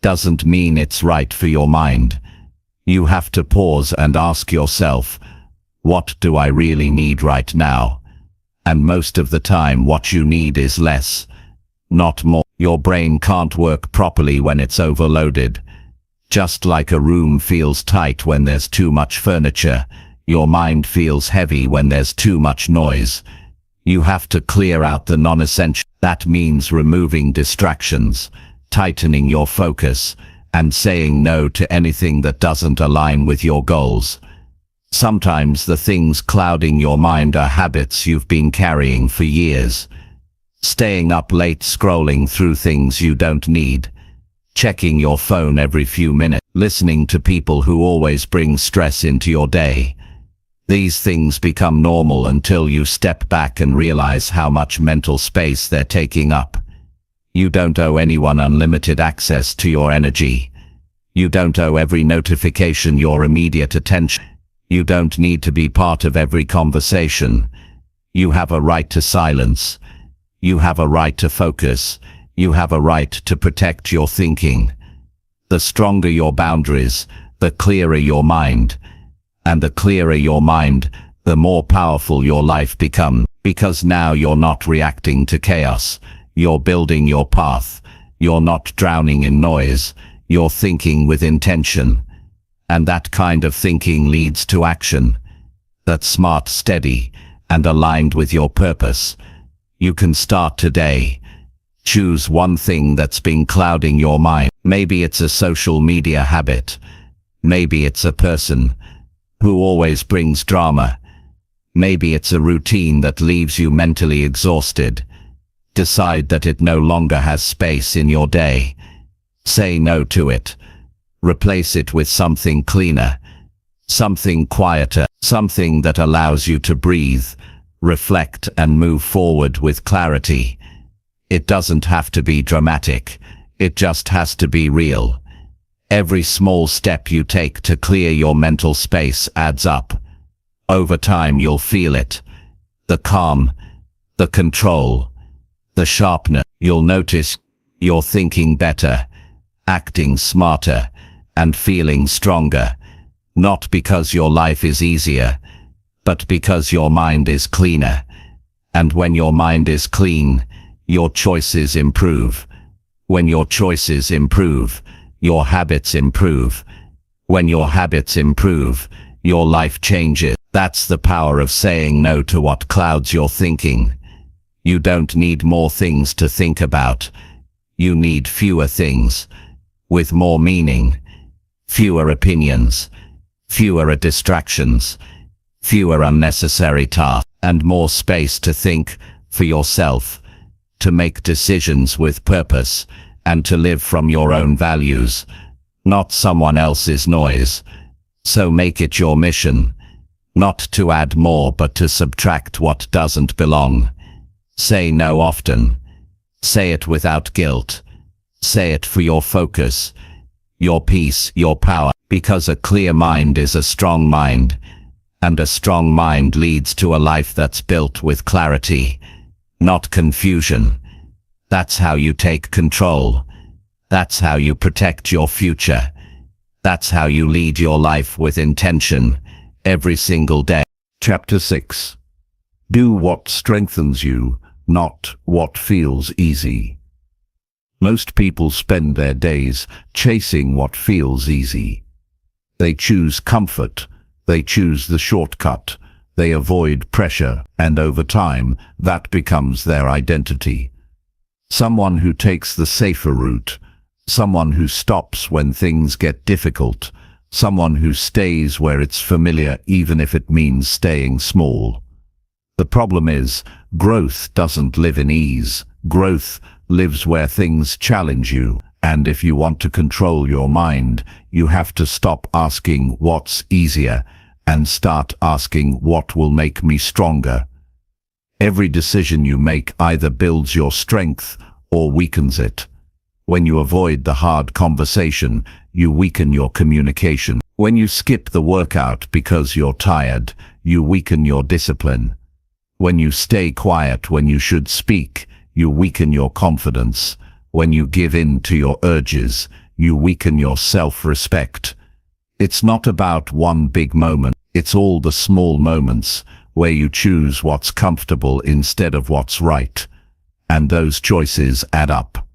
doesn't mean it's right for your mind. You have to pause and ask yourself, what do I really need right now? And most of the time what you need is less, not more. Your brain can't work properly when it's overloaded. Just like a room feels tight when there's too much furniture, your mind feels heavy when there's too much noise. You have to clear out the non-essential. That means removing distractions, tightening your focus, and saying no to anything that doesn't align with your goals. Sometimes the things clouding your mind are habits you've been carrying for years. Staying up late scrolling through things you don't need, checking your phone every few minutes, listening to people who always bring stress into your day. These things become normal until you step back and realize how much mental space they're taking up. You don't owe anyone unlimited access to your energy. You don't owe every notification your immediate attention. You don't need to be part of every conversation. You have a right to silence. You have a right to focus. You have a right to protect your thinking. The stronger your boundaries, the clearer your mind. And the clearer your mind, the more powerful your life becomes. Because now you're not reacting to chaos. You're building your path. You're not drowning in noise. You're thinking with intention. And that kind of thinking leads to action. That's smart, steady, and aligned with your purpose. You can start today. Choose one thing that's been clouding your mind. Maybe it's a social media habit. Maybe it's a person who always brings drama. Maybe it's a routine that leaves you mentally exhausted. Decide that it no longer has space in your day. Say no to it. Replace it with something cleaner, something quieter, something that allows you to breathe, reflect, and move forward with clarity. It doesn't have to be dramatic. It just has to be real. Every small step you take to clear your mental space adds up. Over time you'll feel it. The calm, the control, the sharpness. You'll notice you're thinking better, acting smarter, and feeling stronger. Not because your life is easier, but because your mind is cleaner. And when your mind is clean, your choices improve. When your choices improve, your habits improve. When your habits improve, your life changes. That's the power of saying no to what clouds your thinking. You don't need more things to think about. You need fewer things, with more meaning, fewer opinions, fewer distractions, fewer unnecessary tasks, and more space to think for yourself, to make decisions with purpose, and to live from your own values, not someone else's noise. So make it your mission, not to add more but to subtract what doesn't belong. Say no often. Say it without guilt. Say it for your focus, your peace, your power, because a clear mind is a strong mind, and a strong mind leads to a life that's built with clarity, not confusion. That's how you take control. That's how you protect your future. That's how you lead your life with intention, every single day. Chapter 6. Do what strengthens you, not what feels easy. Most people spend their days chasing what feels easy. They choose comfort, they choose the shortcut, they avoid pressure, and over time, that becomes their identity. Someone who takes the safer route, someone who stops when things get difficult, someone who stays where it's familiar even if it means staying small. The problem is, growth doesn't live in ease. Growth lives where things challenge you, and if you want to control your mind, you have to stop asking what's easier and start asking what will make me stronger. Every decision you make either builds your strength or weakens it. When you avoid the hard conversation, you weaken your communication. When you skip the workout because you're tired, you weaken your discipline. When you stay quiet when you should speak, you weaken your confidence. When you give in to your urges, you weaken your self-respect. It's not about one big moment, it's all the small moments where you choose what's comfortable instead of what's right. And those choices add up.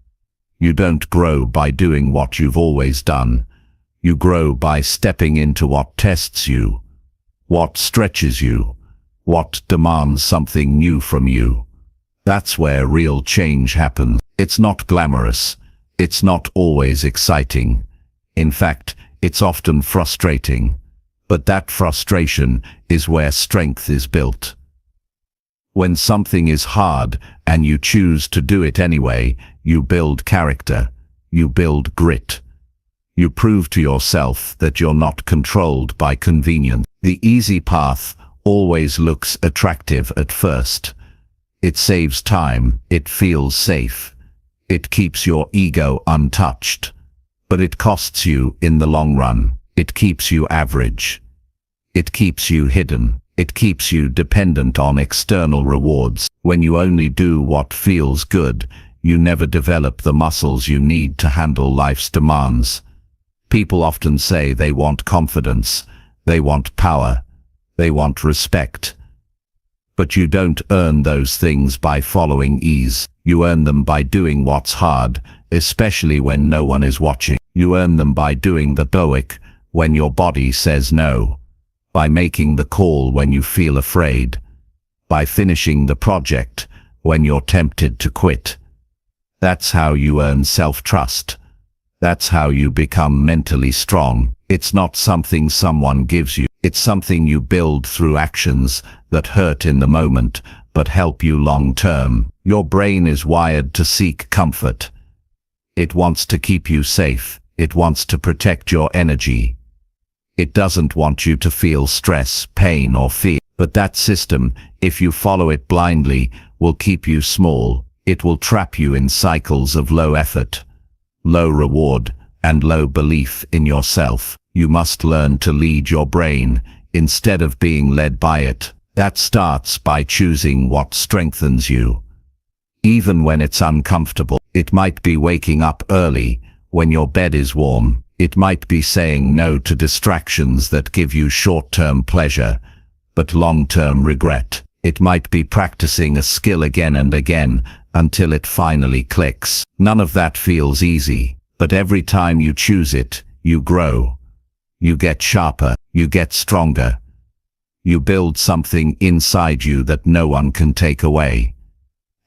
You don't grow by doing what you've always done. You grow by stepping into what tests you, what stretches you, what demands something new from you. That's where real change happens. It's not glamorous. It's not always exciting. In fact, it's often frustrating. But that frustration is where strength is built. When something is hard and you choose to do it anyway, you build character. You build grit. You prove to yourself that you're not controlled by convenience. The easy path always looks attractive at first. It saves time, it feels safe. It keeps your ego untouched. But it costs you in the long run. It keeps you average. It keeps you hidden. It keeps you dependent on external rewards. When you only do what feels good, you never develop the muscles you need to handle life's demands. People often say they want confidence, they want power, they want respect. But you don't earn those things by following ease. You earn them by doing what's hard, especially when no one is watching. You earn them by doing the stoic when your body says no, by making the call when you feel afraid, by finishing the project when you're tempted to quit. That's how you earn self-trust. That's how you become mentally strong. It's not something someone gives you. It's something you build through actions that hurt in the moment, but help you long term. Your brain is wired to seek comfort. It wants to keep you safe. It wants to protect your energy. It doesn't want you to feel stress, pain, or fear. But that system, if you follow it blindly, will keep you small. It will trap you in cycles of low effort, low reward, and low belief in yourself. You must learn to lead your brain instead of being led by it. That starts by choosing what strengthens you. Even when it's uncomfortable, it might be waking up early when your bed is warm. It might be saying no to distractions that give you short-term pleasure, but long-term regret. It might be practicing a skill again and again until it finally clicks. None of that feels easy, but every time you choose it, you grow. You get sharper, you get stronger. You build something inside you that no one can take away.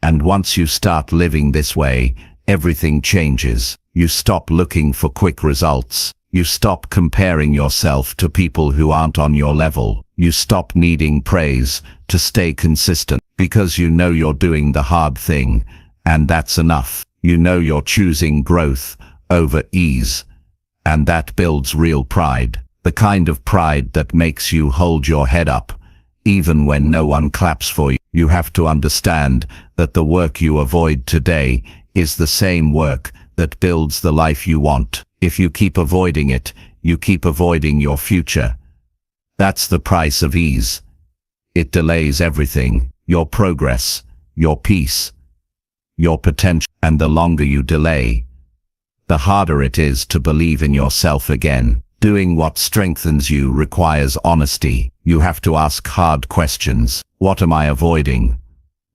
And once you start living this way, everything changes. You stop looking for quick results. You stop comparing yourself to people who aren't on your level. You stop needing praise to stay consistent because you know you're doing the hard thing, and that's enough. You know you're choosing growth over ease, and that builds real pride. The kind of pride that makes you hold your head up, even when no one claps for you. You have to understand that the work you avoid today is the same work that builds the life you want. If you keep avoiding it, you keep avoiding your future. That's the price of ease. It delays everything, your progress, your peace, your potential. And the longer you delay, the harder it is to believe in yourself again. Doing what strengthens you requires honesty. You have to ask hard questions. What am I avoiding?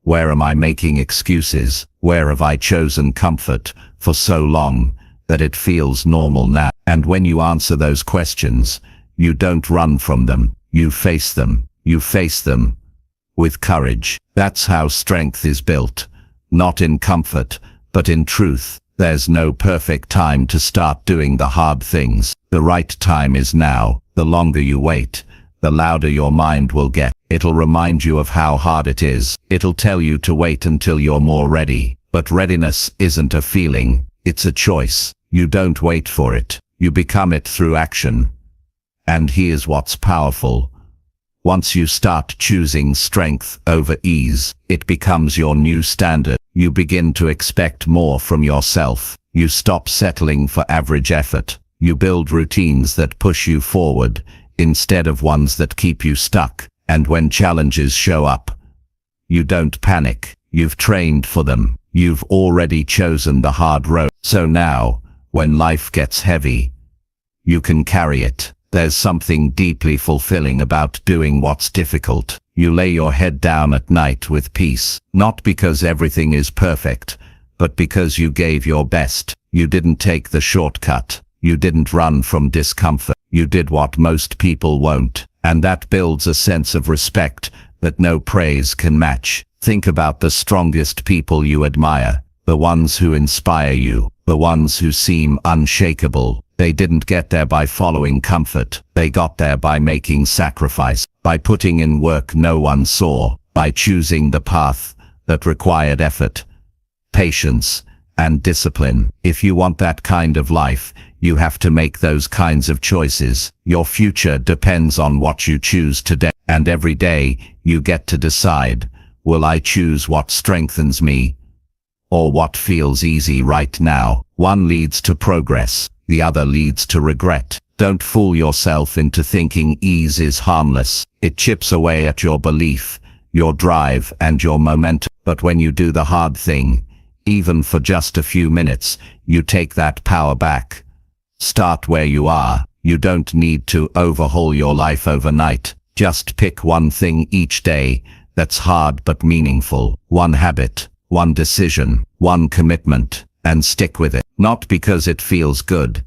Where am I making excuses? Where have I chosen comfort for so long that it feels normal now? And when you answer those questions, you don't run from them. You face them. You face them with courage. That's how strength is built. Not in comfort, but in truth. There's no perfect time to start doing the hard things. The right time is now. The longer you wait, the louder your mind will get. It'll remind you of how hard it is. It'll tell you to wait until you're more ready. But readiness isn't a feeling, it's a choice. You don't wait for it. You become it through action. And here's what's powerful. Once you start choosing strength over ease, it becomes your new standard. You begin to expect more from yourself. You stop settling for average effort. You build routines that push you forward, instead of ones that keep you stuck. And when challenges show up, you don't panic. You've trained for them. You've already chosen the hard road. So now, when life gets heavy, you can carry it. There's something deeply fulfilling about doing what's difficult. You lay your head down at night with peace, not because everything is perfect, but because you gave your best. You didn't take the shortcut. You didn't run from discomfort. You did what most people won't. And that builds a sense of respect that no praise can match. Think about the strongest people you admire, the ones who inspire you, the ones who seem unshakable. They didn't get there by following comfort. They got there by making sacrifice, by putting in work no one saw, by choosing the path that required effort, patience, and discipline. If you want that kind of life, you have to make those kinds of choices. Your future depends on what you choose today. And every day, you get to decide, will I choose what strengthens me, or what feels easy right now? One leads to progress. The other leads to regret. Don't fool yourself into thinking ease is harmless. It chips away at your belief, your drive, and your momentum. But when you do the hard thing, even for just a few minutes, you take that power back. Start where you are. You don't need to overhaul your life overnight. Just pick one thing each day that's hard but meaningful. One habit, one decision, one commitment, and stick with it. Not because it feels good,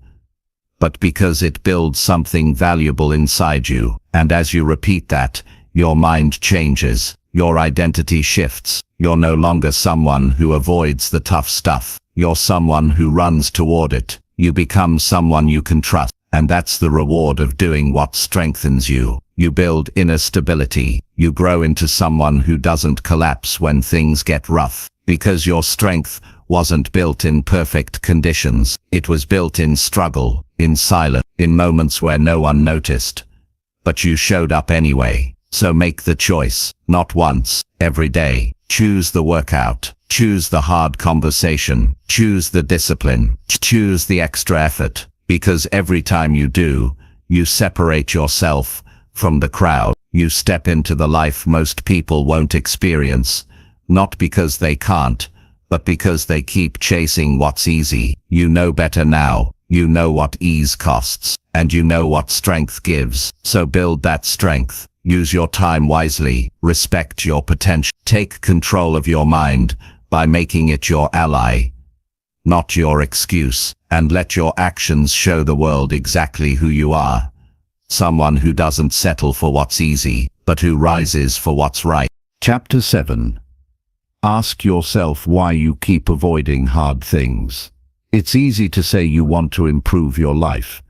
but because it builds something valuable inside you. And as you repeat that, your mind changes, your identity shifts. You're no longer someone who avoids the tough stuff. You're someone who runs toward it. You become someone you can trust. And that's the reward of doing what strengthens you. You build inner stability. You grow into someone who doesn't collapse when things get rough. Because your strength wasn't built in perfect conditions. It was built in struggle, in silence, in moments where no one noticed. But you showed up anyway. So make the choice, not once, every day. Choose the workout. Choose the hard conversation. Choose the discipline. Choose the extra effort. Because every time you do, you separate yourself from the crowd. You step into the life most people won't experience. Not because they can't, but because they keep chasing what's easy. You know better now. You know what ease costs, and you know what strength gives. So build that strength. Use your time wisely. Respect your potential. Take control of your mind by making it your ally, not your excuse. And let your actions show the world exactly who you are. Someone who doesn't settle for what's easy, but who rises for what's right. Chapter 7. Ask yourself why you keep avoiding hard things. It's easy to say you want to improve your life.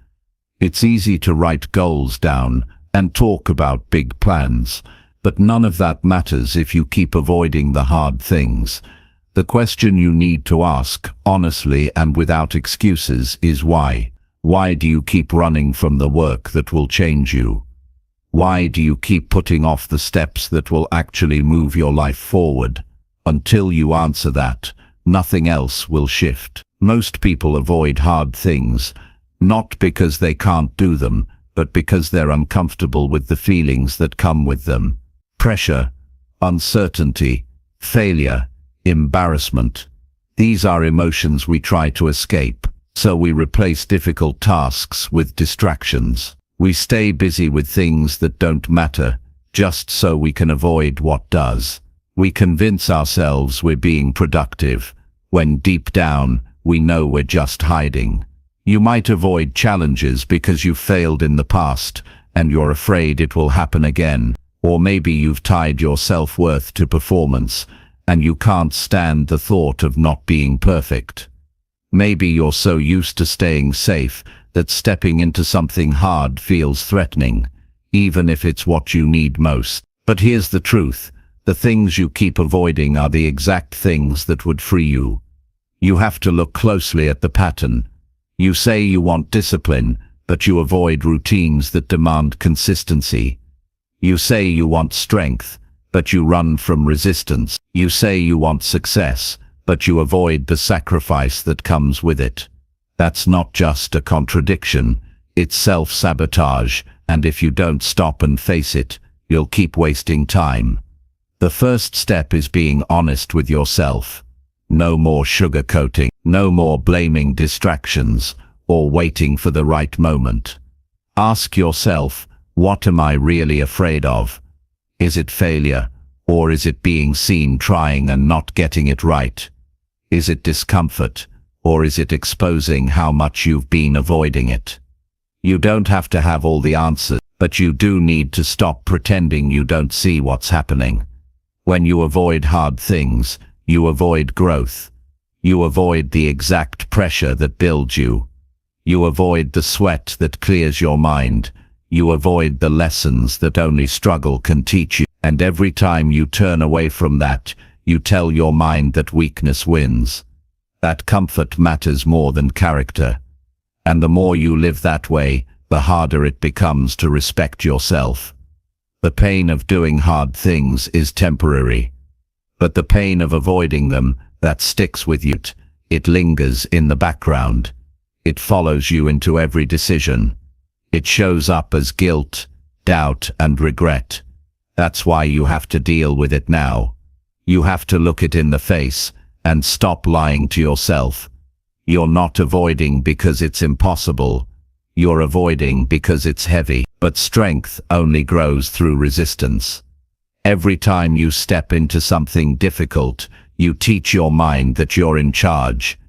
It's easy to write goals down and talk about big plans, but none of that matters if you keep avoiding the hard things. The question you need to ask, honestly and without excuses, is why. Why do you keep running from the work that will change you? Why do you keep putting off the steps that will actually move your life forward? Until you answer that, nothing else will shift. Most people avoid hard things, not because they can't do them, but because they're uncomfortable with the feelings that come with them. Pressure, uncertainty, failure, embarrassment. These are emotions we try to escape, so we replace difficult tasks with distractions. We stay busy with things that don't matter, just so we can avoid what does. We convince ourselves we're being productive, when deep down, we know we're just hiding. You might avoid challenges because you've failed in the past, and you're afraid it will happen again. Or maybe you've tied your self-worth to performance, and you can't stand the thought of not being perfect. Maybe you're so used to staying safe that stepping into something hard feels threatening, even if it's what you need most. But here's the truth. The things you keep avoiding are the exact things that would free you. You have to look closely at the pattern. You say you want discipline, but you avoid routines that demand consistency. You say you want strength, but you run from resistance. You say you want success, but you avoid the sacrifice that comes with it. That's not just a contradiction, it's self-sabotage, and if you don't stop and face it, you'll keep wasting time. The first step is being honest with yourself. No more sugarcoating, no more blaming distractions, or waiting for the right moment. Ask yourself, what am I really afraid of? Is it failure, or is it being seen trying and not getting it right? Is it discomfort, or is it exposing how much you've been avoiding it? You don't have to have all the answers, but you do need to stop pretending you don't see what's happening. When you avoid hard things, you avoid growth. You avoid the exact pressure that builds you. You avoid the sweat that clears your mind. You avoid the lessons that only struggle can teach you. And every time you turn away from that, you tell your mind that weakness wins. That comfort matters more than character. And the more you live that way, the harder it becomes to respect yourself. The pain of doing hard things is temporary. But the pain of avoiding them, that sticks with you. It lingers in the background. It follows you into every decision. It shows up as guilt, doubt, and regret. That's why you have to deal with it now. You have to look it in the face and stop lying to yourself. You're not avoiding because it's impossible. You're avoiding because it's heavy. But strength only grows through resistance. Every time you step into something difficult, you teach your mind that you're in charge.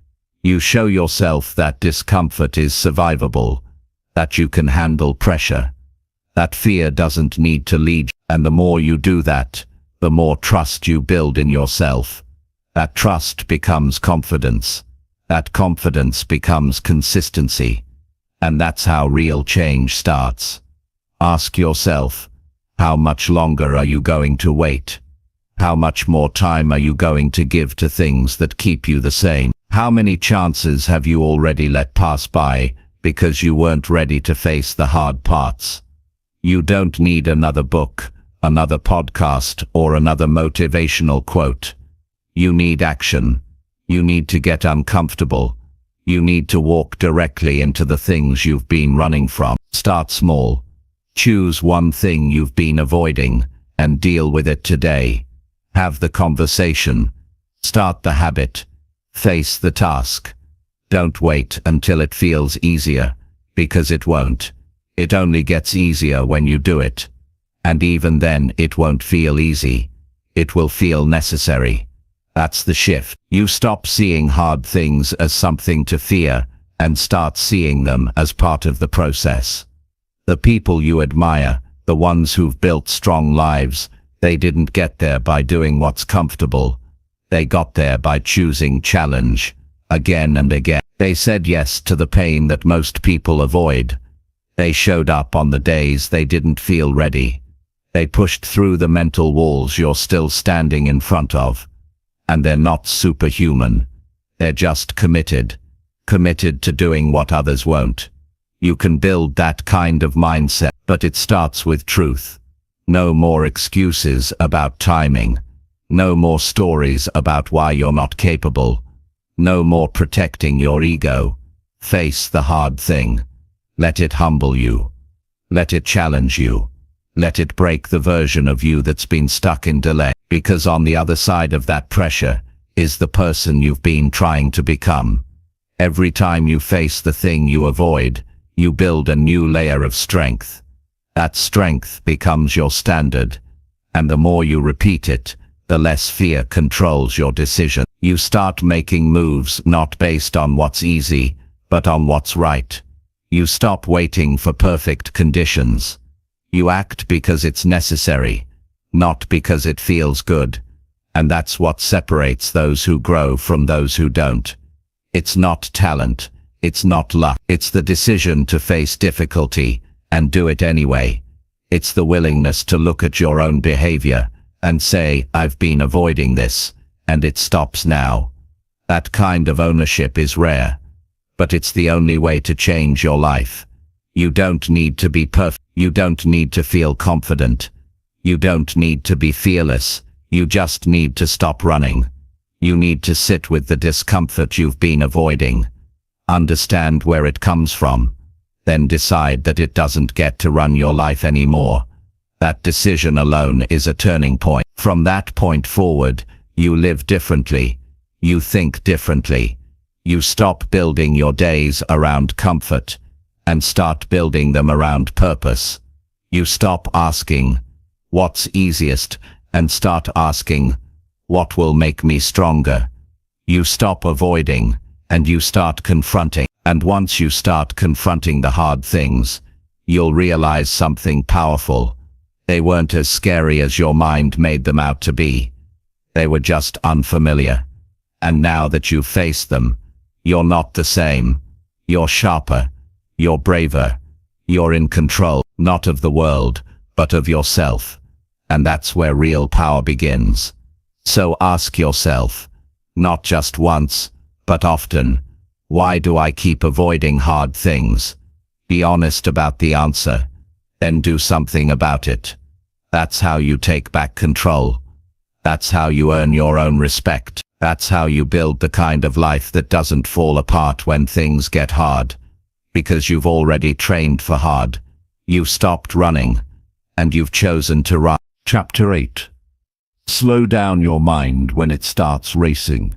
You show yourself that discomfort is survivable, that you can handle pressure, that fear doesn't need to lead you. And the more you do that, the more trust you build in yourself. That trust becomes confidence. That confidence becomes consistency. And that's how real change starts. Ask yourself, how much longer are you going to wait? How much more time are you going to give to things that keep you the same? How many chances have you already let pass by because you weren't ready to face the hard parts? You don't need another book, another podcast, or another motivational quote. You need action. You need to get uncomfortable. You need to walk directly into the things you've been running from. Start small. Choose one thing you've been avoiding and deal with it today. Have the conversation. Start the habit. Face the task. Don't wait until it feels easier, because it won't. It only gets easier when you do it. And even then, it won't feel easy. It will feel necessary. That's the shift. You stop seeing hard things as something to fear and start seeing them as part of the process. The people you admire, the ones who've built strong lives, they didn't get there by doing what's comfortable. They got there by choosing challenge, again and again. They said yes to the pain that most people avoid. They showed up on the days they didn't feel ready. They pushed through the mental walls you're still standing in front of. And they're not superhuman. They're just committed. Committed to doing what others won't. You can build that kind of mindset, but it starts with truth. No more excuses about timing. No more stories about why you're not capable. No more protecting your ego. Face the hard thing. Let it humble you. Let it challenge you. Let it break the version of you that's been stuck in delay. Because on the other side of that pressure is the person you've been trying to become. Every time you face the thing you avoid, you build a new layer of strength. That strength becomes your standard. And the more you repeat it, the less fear controls your decision. You start making moves not based on what's easy, but on what's right. You stop waiting for perfect conditions. You act because it's necessary, not because it feels good. And that's what separates those who grow from those who don't. It's not talent, it's not luck. It's the decision to face difficulty and do it anyway. It's the willingness to look at your own behavior and say, I've been avoiding this, and it stops now. That kind of ownership is rare, but it's the only way to change your life. You don't need to be perfect. You don't need to feel confident. You don't need to be fearless. You just need to stop running. You need to sit with the discomfort you've been avoiding. Understand where it comes from. Then decide that it doesn't get to run your life anymore. That decision alone is a turning point. From that point forward, you live differently. You think differently. You stop building your days around comfort and start building them around purpose. You stop asking, what's easiest, and start asking, what will make me stronger? You stop avoiding, and you start confronting. And once you start confronting the hard things, you'll realize something powerful. They weren't as scary as your mind made them out to be. They were just unfamiliar. And now that you've faced them, you're not the same. You're sharper. You're braver. You're in control, not of the world, but of yourself. And that's where real power begins. So ask yourself, not just once, but often, why do I keep avoiding hard things? Be honest about the answer, then do something about it. That's how you take back control. That's how you earn your own respect. That's how you build the kind of life that doesn't fall apart when things get hard. Because you've already trained for hard. You've stopped running, and you've chosen to run. Chapter 8. Slow down your mind when it starts racing.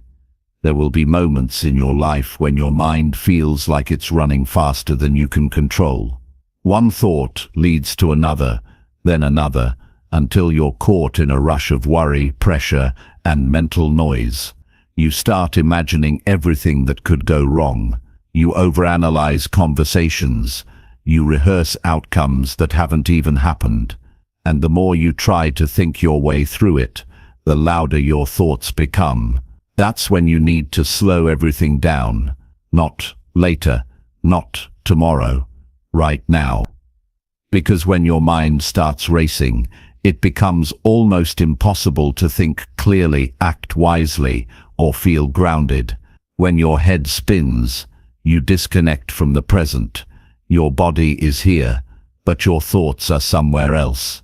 There will be moments in your life when your mind feels like it's running faster than you can control. One thought leads to another, then another, until you're caught in a rush of worry, pressure, and mental noise. You start imagining everything that could go wrong. You overanalyze conversations. You rehearse outcomes that haven't even happened. And the more you try to think your way through it, the louder your thoughts become. That's when you need to slow everything down. Not later, not tomorrow, right now. Because when your mind starts racing, it becomes almost impossible to think clearly, act wisely, or feel grounded. When your head spins, you disconnect from the present. Your body is here, but your thoughts are somewhere else.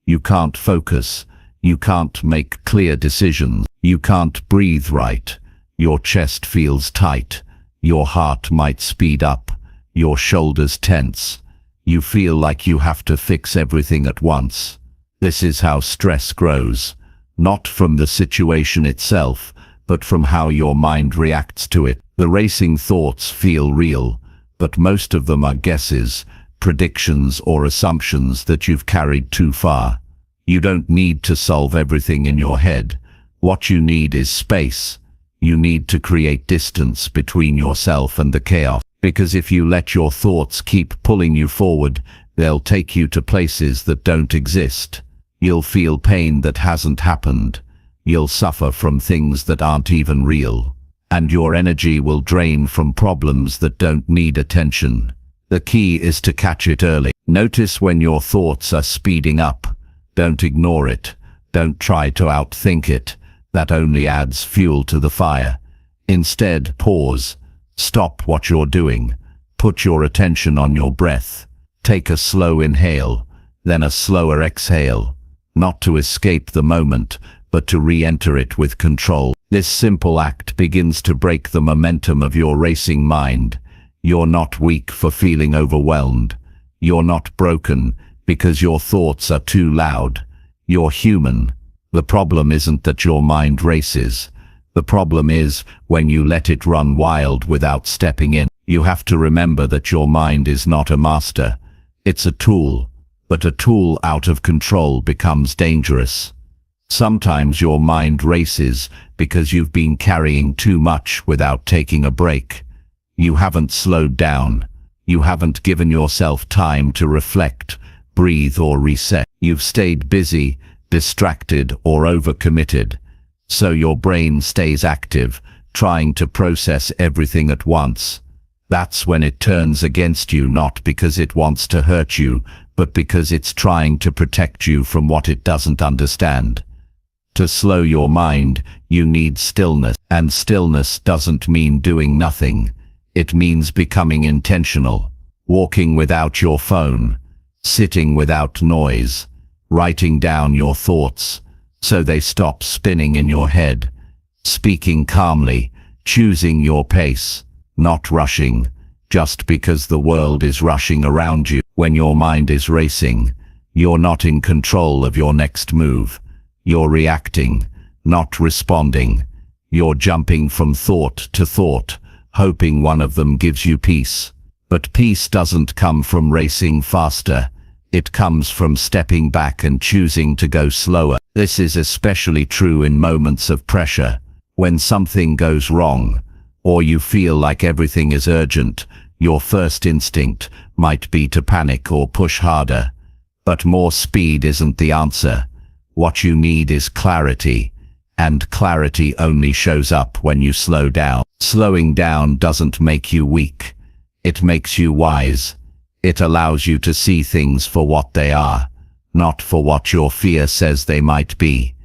You can't focus. You can't make clear decisions. You can't breathe right. Your chest feels tight. Your heart might speed up. Your shoulders tense. You feel like you have to fix everything at once. This is how stress grows, not from the situation itself, but from how your mind reacts to it. The racing thoughts feel real, but most of them are guesses, predictions, or assumptions that you've carried too far. You don't need to solve everything in your head. What you need is space. You need to create distance between yourself and the chaos. Because if you let your thoughts keep pulling you forward, they'll take you to places that don't exist. You'll feel pain that hasn't happened. You'll suffer from things that aren't even real. And your energy will drain from problems that don't need attention. The key is to catch it early. Notice when your thoughts are speeding up. Don't ignore it. Don't try to outthink it. That only adds fuel to the fire. Instead, pause. Stop what you're doing. Put your attention on your breath. Take a slow inhale, then a slower exhale, not to escape the moment, but to re-enter it with control. This simple act begins to break the momentum of your racing mind. You're not weak for feeling overwhelmed. You're not broken because your thoughts are too loud. You're human. The problem isn't that your mind races. The problem is when you let it run wild without stepping in. You have to remember that your mind is not a master. It's a tool, but a tool out of control becomes dangerous. Sometimes your mind races because you've been carrying too much without taking a break. You haven't slowed down. You haven't given yourself time to reflect, breathe, or reset. You've stayed busy, distracted, or overcommitted. So your brain stays active, trying to process everything at once. That's when it turns against you, not because it wants to hurt you, but because it's trying to protect you from what it doesn't understand. To slow your mind, you need stillness, and stillness doesn't mean doing nothing. It means becoming intentional, walking without your phone, sitting without noise, writing down your thoughts so they stop spinning in your head, speaking calmly, choosing your pace, not rushing, just because the world is rushing around you. When your mind is racing, you're not in control of your next move. You're reacting, not responding. You're jumping from thought to thought, hoping one of them gives you peace. But peace doesn't come from racing faster. It comes from stepping back and choosing to go slower. This is especially true in moments of pressure. When something goes wrong, or you feel like everything is urgent, your first instinct might be to panic or push harder. But more speed isn't the answer. What you need is clarity, and clarity only shows up when you slow down. Slowing down doesn't make you weak. It makes you wise. It allows you to see things for what they are, not for what your fear says they might be.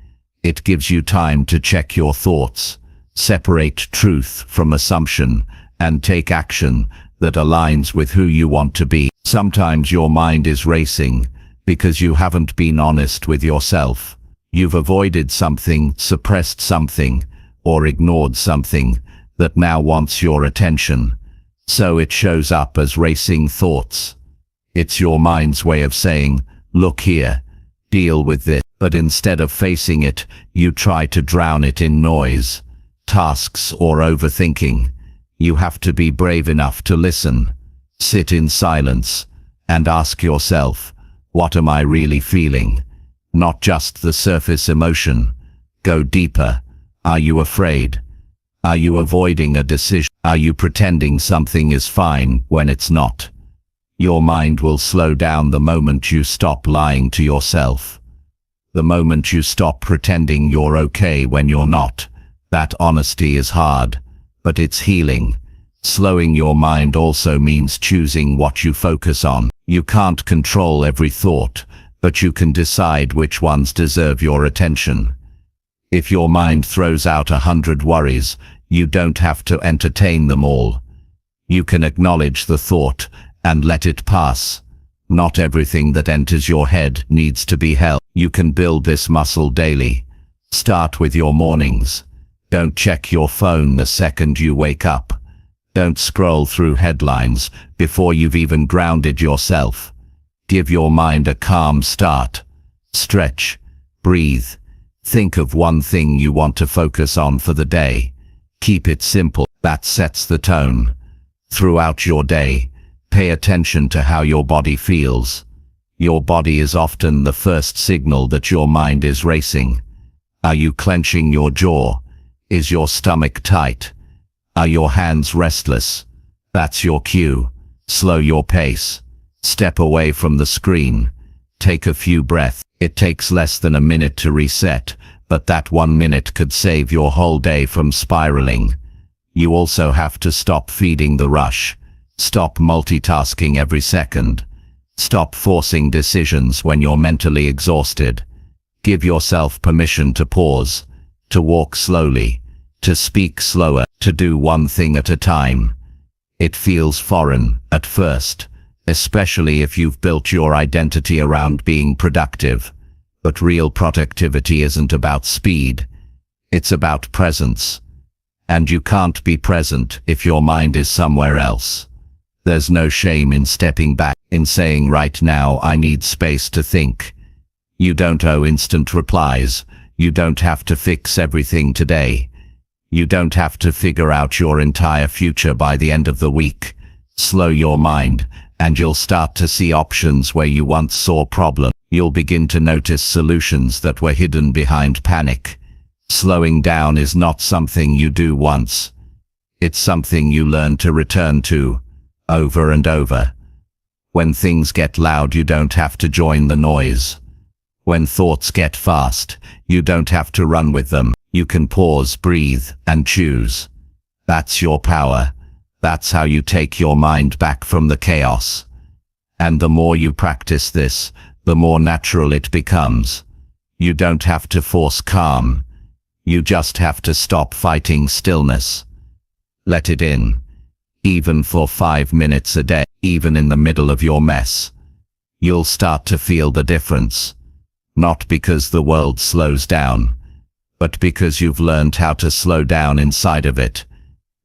It gives you time to check your thoughts, separate truth from assumption, and take action that aligns with who you want to be. Sometimes your mind is racing because you haven't been honest with yourself. You've avoided something, suppressed something, or ignored something that now wants your attention. So it shows up as racing thoughts. It's your mind's way of saying, look here, deal with this. But instead of facing it, you try to drown it in noise, tasks, or overthinking. You have to be brave enough to listen, sit in silence, and ask yourself, what am I really feeling? Not just the surface emotion. Go deeper. Are you afraid? Are you avoiding a decision? Are you pretending something is fine when it's not? Your mind will slow down the moment you stop lying to yourself. The moment you stop pretending you're okay when you're not. That honesty is hard, but it's healing. Slowing your mind also means choosing what you focus on. You can't control every thought, but you can decide which ones deserve your attention. If your mind throws out 100 worries, you don't have to entertain them all. You can acknowledge the thought and let it pass. Not everything that enters your head needs to be held. You can build this muscle daily. Start with your mornings. Don't check your phone the second you wake up. Don't scroll through headlines before you've even grounded yourself. Give your mind a calm start. Stretch, breathe. Think of one thing you want to focus on for the day. Keep it simple. That sets the tone. Throughout your day, pay attention to how your body feels. Your body is often the first signal that your mind is racing. Are you clenching your jaw? Is your stomach tight? Are your hands restless? That's your cue. Slow your pace. Step away from the screen. Take a few breaths. It takes less than a minute to reset, but that 1 minute could save your whole day from spiraling. You also have to stop feeding the rush. Stop multitasking every second. Stop forcing decisions when you're mentally exhausted. Give yourself permission to pause, to walk slowly, to speak slower, to do one thing at a time. It feels foreign at first, especially if you've built your identity around being productive. But real productivity isn't about speed. It's about presence. And you can't be present if your mind is somewhere else. There's no shame in stepping back, in saying right now I need space to think. You don't owe instant replies. You don't have to fix everything today. You don't have to figure out your entire future by the end of the week. Slow your mind, and you'll start to see options where you once saw problems. You'll begin to notice solutions that were hidden behind panic. Slowing down is not something you do once. It's something you learn to return to, over and over. When things get loud, you don't have to join the noise. When thoughts get fast, you don't have to run with them. You can pause, breathe, and choose. That's your power. That's how you take your mind back from the chaos. And the more you practice this, the more natural it becomes. You don't have to force calm. You just have to stop fighting stillness. Let it in. Even for 5 minutes a day, even in the middle of your mess. You'll start to feel the difference. Not because the world slows down, but because you've learned how to slow down inside of it.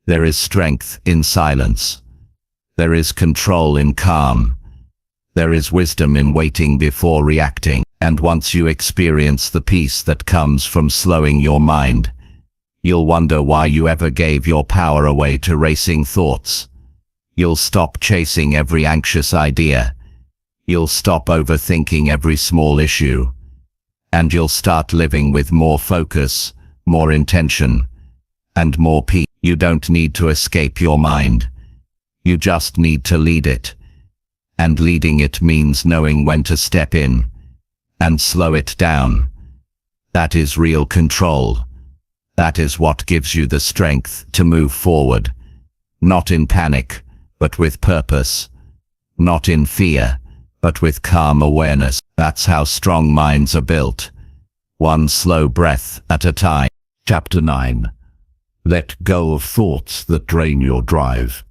There is strength in silence. There is control in calm. There is wisdom in waiting before reacting. And once you experience the peace that comes from slowing your mind, you'll wonder why you ever gave your power away to racing thoughts. You'll stop chasing every anxious idea. You'll stop overthinking every small issue. And you'll start living with more focus, more intention, and more peace. You don't need to escape your mind. You just need to lead it. And leading it means knowing when to step in and slow it down. That is real control. That is what gives you the strength to move forward. Not in panic, but with purpose. Not in fear, but with calm awareness. That's how strong minds are built. One slow breath at a time. Chapter 9. Let go of thoughts that drain your drive.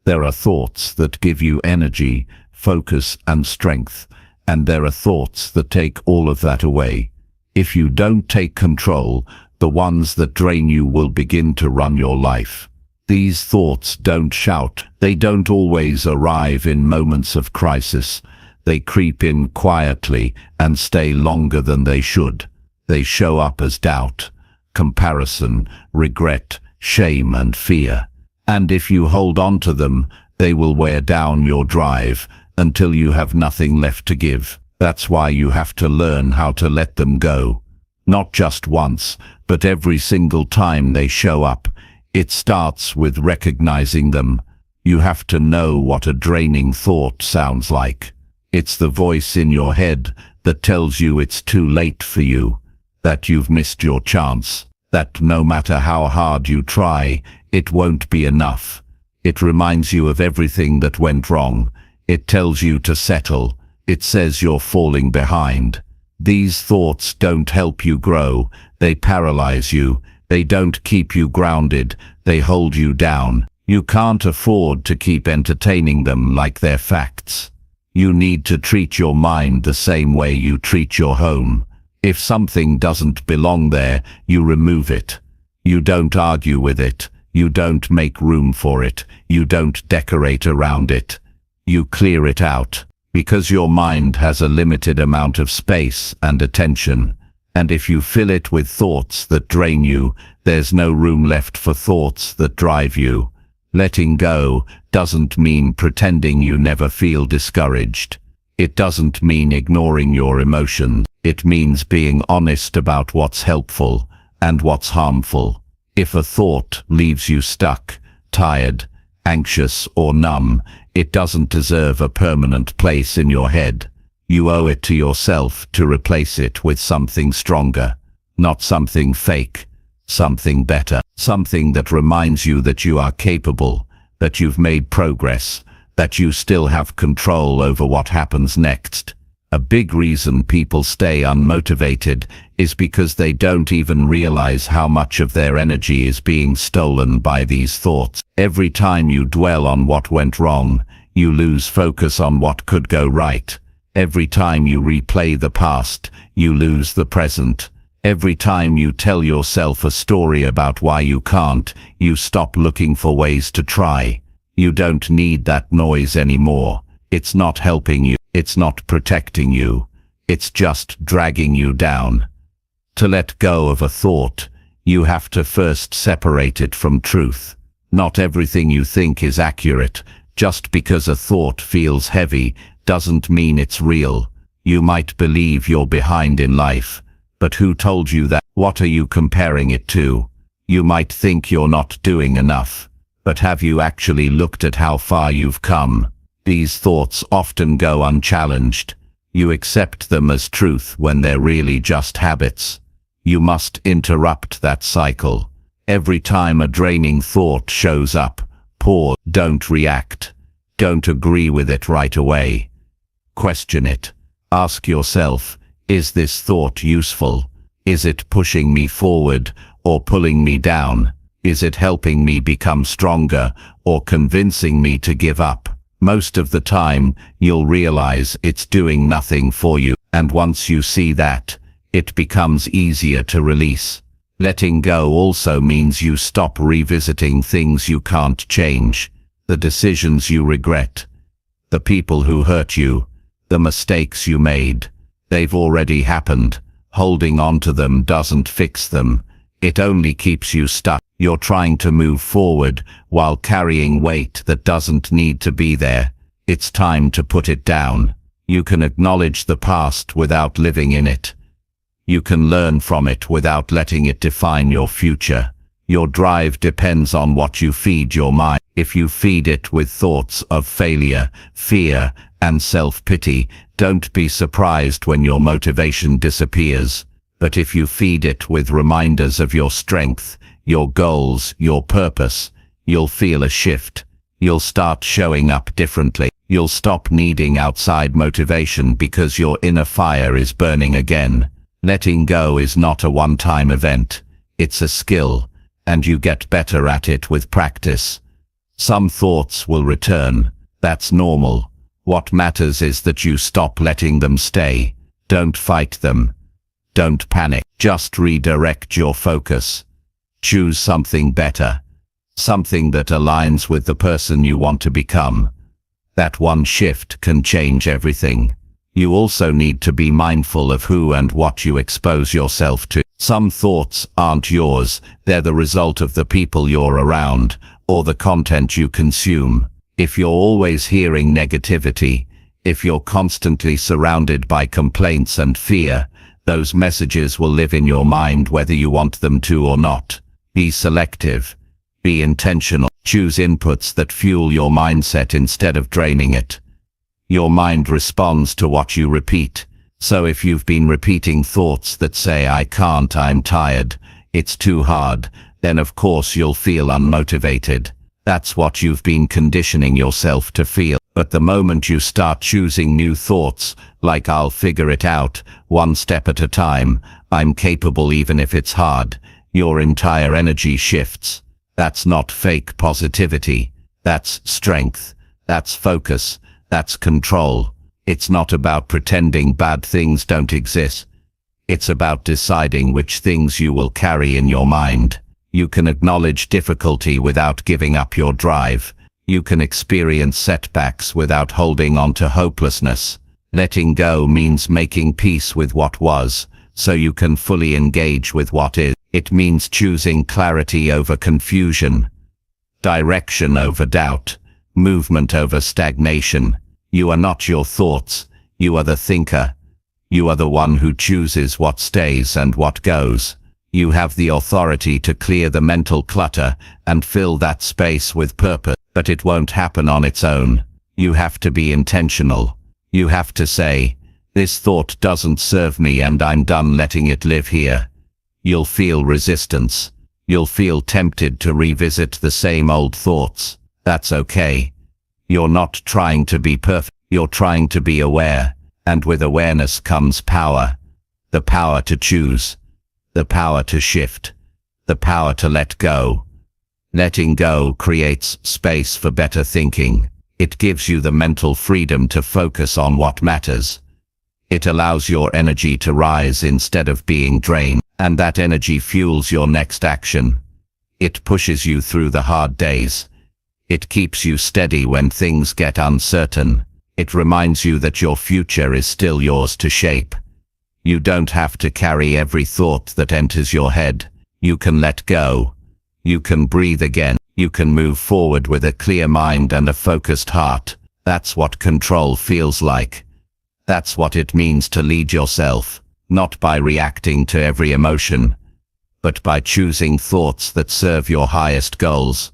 There are thoughts that give you energy, focus, and strength, and there are thoughts that take all of that away. If you don't take control, the ones that drain you will begin to run your life. These thoughts don't shout. They don't always arrive in moments of crisis. They creep in quietly and stay longer than they should. They show up as doubt, comparison, regret, shame, and fear. And if you hold on to them, they will wear down your drive until you have nothing left to give. That's why you have to learn how to let them go. Not just once, but every single time they show up. It starts with recognizing them. You have to know what a draining thought sounds like. It's the voice in your head that tells you it's too late for you, that you've missed your chance, that no matter how hard you try, it won't be enough. It reminds you of everything that went wrong. It tells you to settle. It says you're falling behind. These thoughts don't help you grow. They paralyze you. They don't keep you grounded. They hold you down. You can't afford to keep entertaining them like they're facts. You need to treat your mind the same way you treat your home. If something doesn't belong there, you remove it. You don't argue with it. You don't make room for it. You don't decorate around it. You clear it out, because your mind has a limited amount of space and attention. And if you fill it with thoughts that drain you, there's no room left for thoughts that drive you. Letting go doesn't mean pretending you never feel discouraged. It doesn't mean ignoring your emotions. It means being honest about what's helpful and what's harmful. If a thought leaves you stuck, tired, anxious, or numb, it doesn't deserve a permanent place in your head. You owe it to yourself to replace it with something stronger, not something fake, something better, something that reminds you that you are capable, that you've made progress, that you still have control over what happens next. A big reason people stay unmotivated is because they don't even realize how much of their energy is being stolen by these thoughts. Every time you dwell on what went wrong, you lose focus on what could go right. Every time you replay the past, you lose the present. Every time you tell yourself a story about why you can't, you stop looking for ways to try. You don't need that noise anymore. It's not helping you. It's not protecting you. It's just dragging you down. To let go of a thought, you have to first separate it from truth. Not everything you think is accurate. Just because a thought feels heavy doesn't mean it's real. You might believe you're behind in life, but who told you that? What are you comparing it to? You might think you're not doing enough, but have you actually looked at how far you've come? These thoughts often go unchallenged. You accept them as truth when they're really just habits. You must interrupt that cycle. Every time a draining thought shows up, pause. Don't react. Don't agree with it right away. Question it. Ask yourself, is this thought useful? Is it pushing me forward or pulling me down? Is it helping me become stronger or convincing me to give up? Most of the time, you'll realize it's doing nothing for you, and once you see that, it becomes easier to release. Letting go also means you stop revisiting things you can't change, the decisions you regret, the people who hurt you, the mistakes you made. They've already happened. Holding on to them doesn't fix them. It only keeps you stuck. You're trying to move forward while carrying weight that doesn't need to be there. It's time to put it down. You can acknowledge the past without living in it. You can learn from it without letting it define your future. Your drive depends on what you feed your mind. If you feed it with thoughts of failure, fear, and self-pity, don't be surprised when your motivation disappears. But if you feed it with reminders of your strength, your goals, your purpose, you'll feel a shift. You'll start showing up differently. You'll stop needing outside motivation because your inner fire is burning again. Letting go is not a one-time event. It's a skill, and you get better at it with practice. Some thoughts will return. That's normal. What matters is that you stop letting them stay. Don't fight them. Don't panic. Just redirect your focus. Choose something better. Something that aligns with the person you want to become. That one shift can change everything. You also need to be mindful of who and what you expose yourself to. Some thoughts aren't yours. They're the result of the people you're around, or the content you consume. If you're always hearing negativity, if you're constantly surrounded by complaints and fear, those messages will live in your mind whether you want them to or not. Be selective. Be intentional. Choose inputs that fuel your mindset instead of draining it. Your mind responds to what you repeat. So if you've been repeating thoughts that say, I can't, I'm tired, it's too hard, then of course you'll feel unmotivated. That's what you've been conditioning yourself to feel. But the moment you start choosing new thoughts, like I'll figure it out, one step at a time, I'm capable even if it's hard, your entire energy shifts. That's not fake positivity. That's strength. That's focus. That's control. It's not about pretending bad things don't exist. It's about deciding which things you will carry in your mind. You can acknowledge difficulty without giving up your drive. You can experience setbacks without holding on to hopelessness. Letting go means making peace with what was, so you can fully engage with what is. It means choosing clarity over confusion, direction over doubt, movement over stagnation. You are not your thoughts. You are the thinker. You are the one who chooses what stays and what goes. You have the authority to clear the mental clutter and fill that space with purpose. But it won't happen on its own. You have to be intentional. You have to say, this thought doesn't serve me and I'm done letting it live here. You'll feel resistance. You'll feel tempted to revisit the same old thoughts. That's okay. You're not trying to be perfect. You're trying to be aware. And with awareness comes power. The power to choose. The power to shift. The power to let go. Letting go creates space for better thinking. It gives you the mental freedom to focus on what matters. It allows your energy to rise instead of being drained, and that energy fuels your next action. It pushes you through the hard days. It keeps you steady when things get uncertain. It reminds you that your future is still yours to shape. You don't have to carry every thought that enters your head. You can let go. You can breathe again. You can move forward with a clear mind and a focused heart. That's what control feels like. That's what it means to lead yourself, not by reacting to every emotion, but by choosing thoughts that serve your highest goals.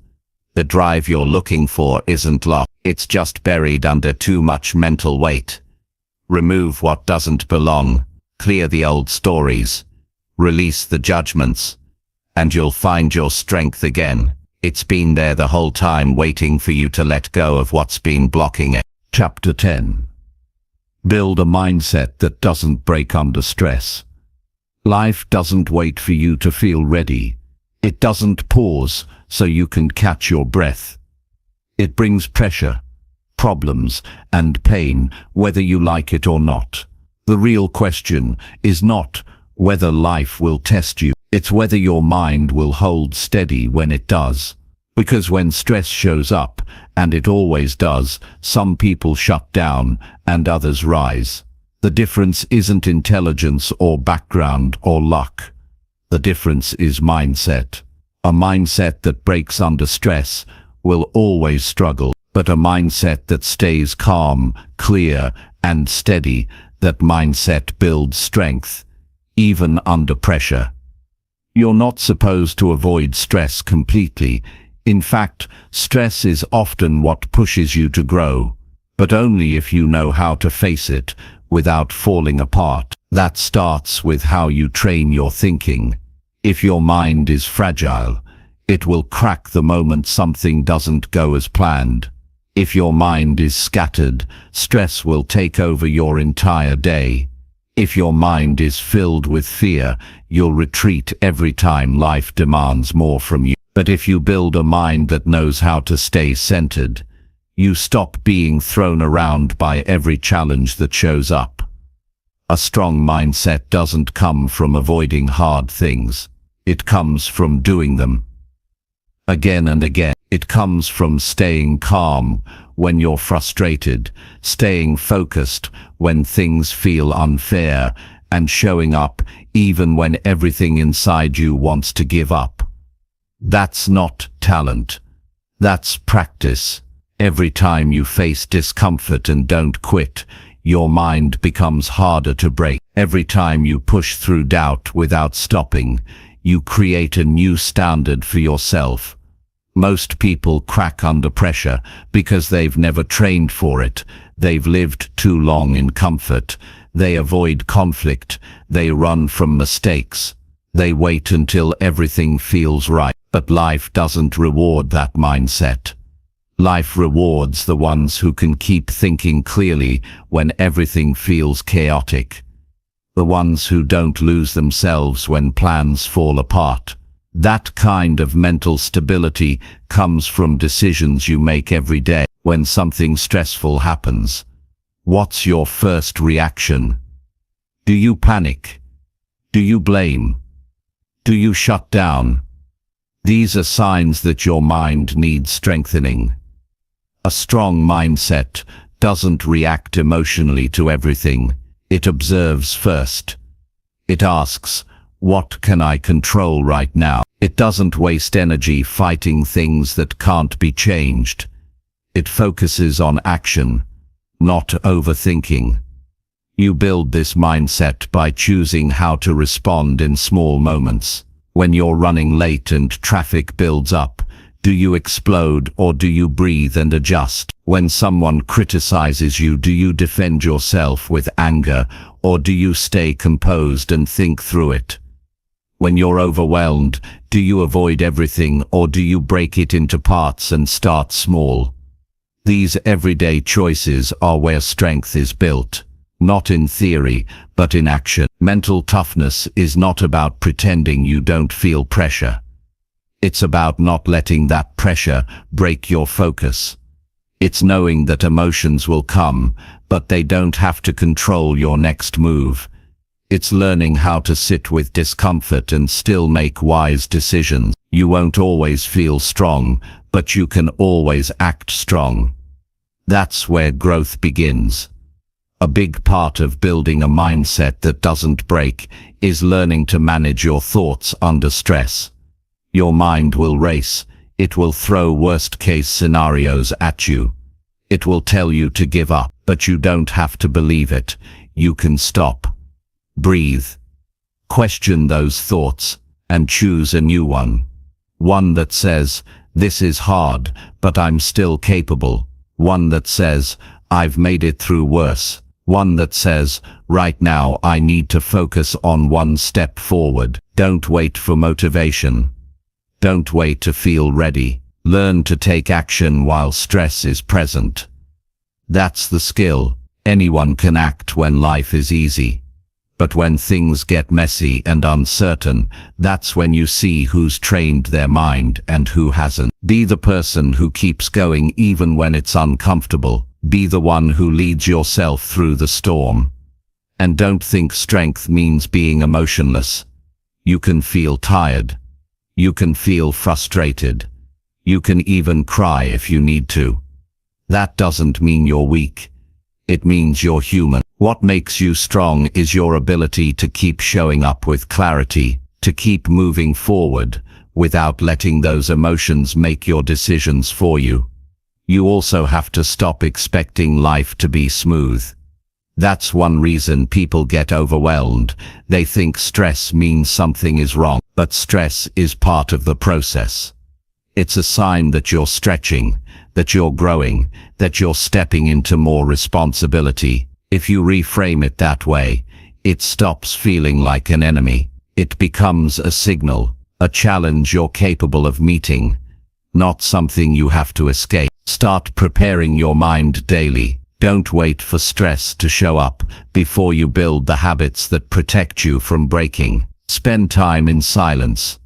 The drive you're looking for isn't lost. It's just buried under too much mental weight. Remove what doesn't belong. Clear the old stories. Release the judgments. And you'll find your strength again. It's been there the whole time, waiting for you to let go of what's been blocking it. Chapter 10. Build a mindset that doesn't break under stress. Life doesn't wait for you to feel ready. It doesn't pause so you can catch your breath. It brings pressure, problems, and pain, whether you like it or not. The real question is not whether life will test you. It's whether your mind will hold steady when it does. Because when stress shows up, and it always does, some people shut down and others rise. The difference isn't intelligence or background or luck. The difference is mindset. A mindset that breaks under stress will always struggle, but a mindset that stays calm, clear, and steady, that mindset builds strength, even under pressure. You're not supposed to avoid stress completely. In fact, stress is often what pushes you to grow, but only if you know how to face it without falling apart. That starts with how you train your thinking. If your mind is fragile, it will crack the moment something doesn't go as planned. If your mind is scattered, stress will take over your entire day. If your mind is filled with fear, you'll retreat every time life demands more from you. But if you build a mind that knows how to stay centered, you stop being thrown around by every challenge that shows up. A strong mindset doesn't come from avoiding hard things. It comes from doing them again and again. It comes from staying calm when you're frustrated, staying focused when things feel unfair, and showing up even when everything inside you wants to give up. That's not talent. That's practice. Every time you face discomfort and don't quit, your mind becomes harder to break. Every time you push through doubt without stopping, you create a new standard for yourself. Most people crack under pressure because they've never trained for it. They've lived too long in comfort. They avoid conflict. They run from mistakes. They wait until everything feels right. But life doesn't reward that mindset. Life rewards the ones who can keep thinking clearly when everything feels chaotic. The ones who don't lose themselves when plans fall apart. That kind of mental stability comes from decisions you make every day. When something stressful happens, what's your first reaction? Do you panic? Do you blame? Do you shut down? These are signs that your mind needs strengthening. A strong mindset doesn't react emotionally to everything. It observes first. It asks, what can I control right now? It doesn't waste energy fighting things that can't be changed. It focuses on action, not overthinking. You build this mindset by choosing how to respond in small moments. When you're running late and traffic builds up, do you explode or do you breathe and adjust? When someone criticizes you, do you defend yourself with anger or do you stay composed and think through it? When you're overwhelmed, do you avoid everything or do you break it into parts and start small? These everyday choices are where strength is built. Not in theory, but in action. Mental toughness is not about pretending you don't feel pressure. It's about not letting that pressure break your focus. It's knowing that emotions will come, but they don't have to control your next move. It's learning how to sit with discomfort and still make wise decisions. You won't always feel strong, but you can always act strong. That's where growth begins. A big part of building a mindset that doesn't break is learning to manage your thoughts under stress. Your mind will race. It will throw worst-case scenarios at you. It will tell you to give up, but you don't have to believe it. You can stop. Breathe. Question those thoughts and choose a new one. One that says, "This is hard, but I'm still capable." One that says, "I've made it through worse." One that says, "Right now I need to focus on one step forward." Don't wait for motivation. Don't wait to feel ready. Learn to take action while stress is present. That's the skill. Anyone can act when life is easy. But when things get messy and uncertain, that's when you see who's trained their mind and who hasn't. Be the person who keeps going even when it's uncomfortable. Be the one who leads yourself through the storm. And don't think strength means being emotionless. You can feel tired. You can feel frustrated. You can even cry if you need to. That doesn't mean you're weak. It means you're human. What makes you strong is your ability to keep showing up with clarity, to keep moving forward, without letting those emotions make your decisions for you. You also have to stop expecting life to be smooth. That's one reason people get overwhelmed. They think stress means something is wrong, but stress is part of the process. It's a sign that you're stretching, that you're growing, that you're stepping into more responsibility. If you reframe it that way, it stops feeling like an enemy. It becomes a signal, a challenge you're capable of meeting, not something you have to escape. Start preparing your mind daily. Don't wait for stress to show up before you build the habits that protect you from breaking. Spend time in silence.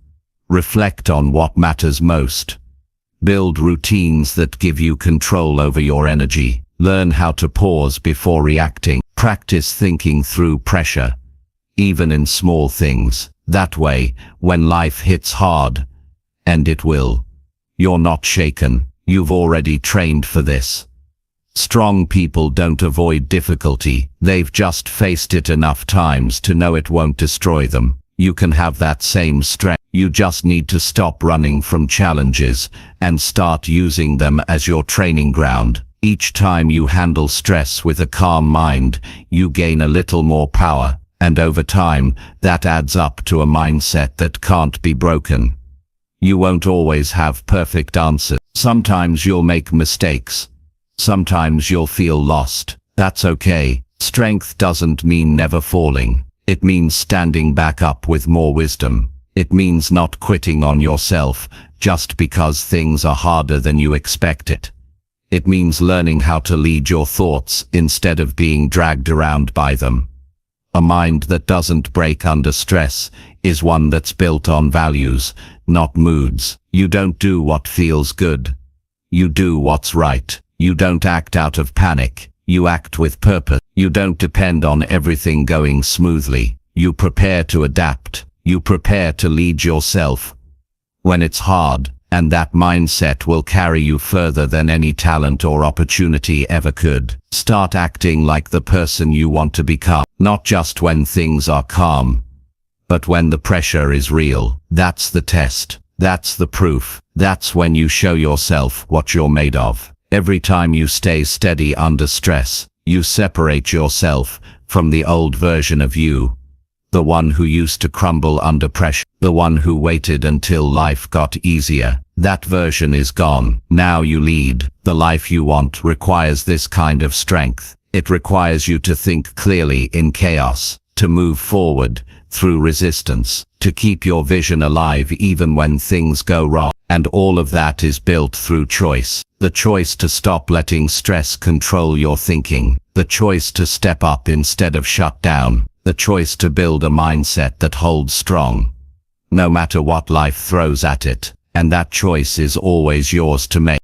Reflect on what matters most. Build routines that give you control over your energy. Learn how to pause before reacting. Practice thinking through pressure, even in small things. That way, when life hits hard, and it will, you're not shaken. You've already trained for this. Strong people don't avoid difficulty. They've just faced it enough times to know it won't destroy them. You can have that same strength. You just need to stop running from challenges and start using them as your training ground. Each time you handle stress with a calm mind, you gain a little more power, and over time, that adds up to a mindset that can't be broken. You won't always have perfect answers. Sometimes you'll make mistakes. Sometimes you'll feel lost. That's okay. Strength doesn't mean never falling. It means standing back up with more wisdom. It means not quitting on yourself just because things are harder than you expected. It means learning how to lead your thoughts instead of being dragged around by them. A mind that doesn't break under stress is one that's built on values, not moods. You don't do what feels good. You do what's right. You don't act out of panic. You act with purpose. You don't depend on everything going smoothly. You prepare to adapt. You prepare to lead yourself when it's hard, and that mindset will carry you further than any talent or opportunity ever could. Start acting like the person you want to become, not just when things are calm, but when the pressure is real. That's the test. That's the proof. That's when you show yourself what you're made of. Every time you stay steady under stress, you separate yourself from the old version of you. The one who used to crumble under pressure, the one who waited until life got easier. That version is gone. Now you lead. The life you want requires this kind of strength. It requires you to think clearly in chaos, to move forward through resistance, to keep your vision alive even when things go wrong. And all of that is built through choice. The choice to stop letting stress control your thinking. The choice to step up instead of shut down. The choice to build a mindset that holds strong, no matter what life throws at it. and that choice is always yours to make.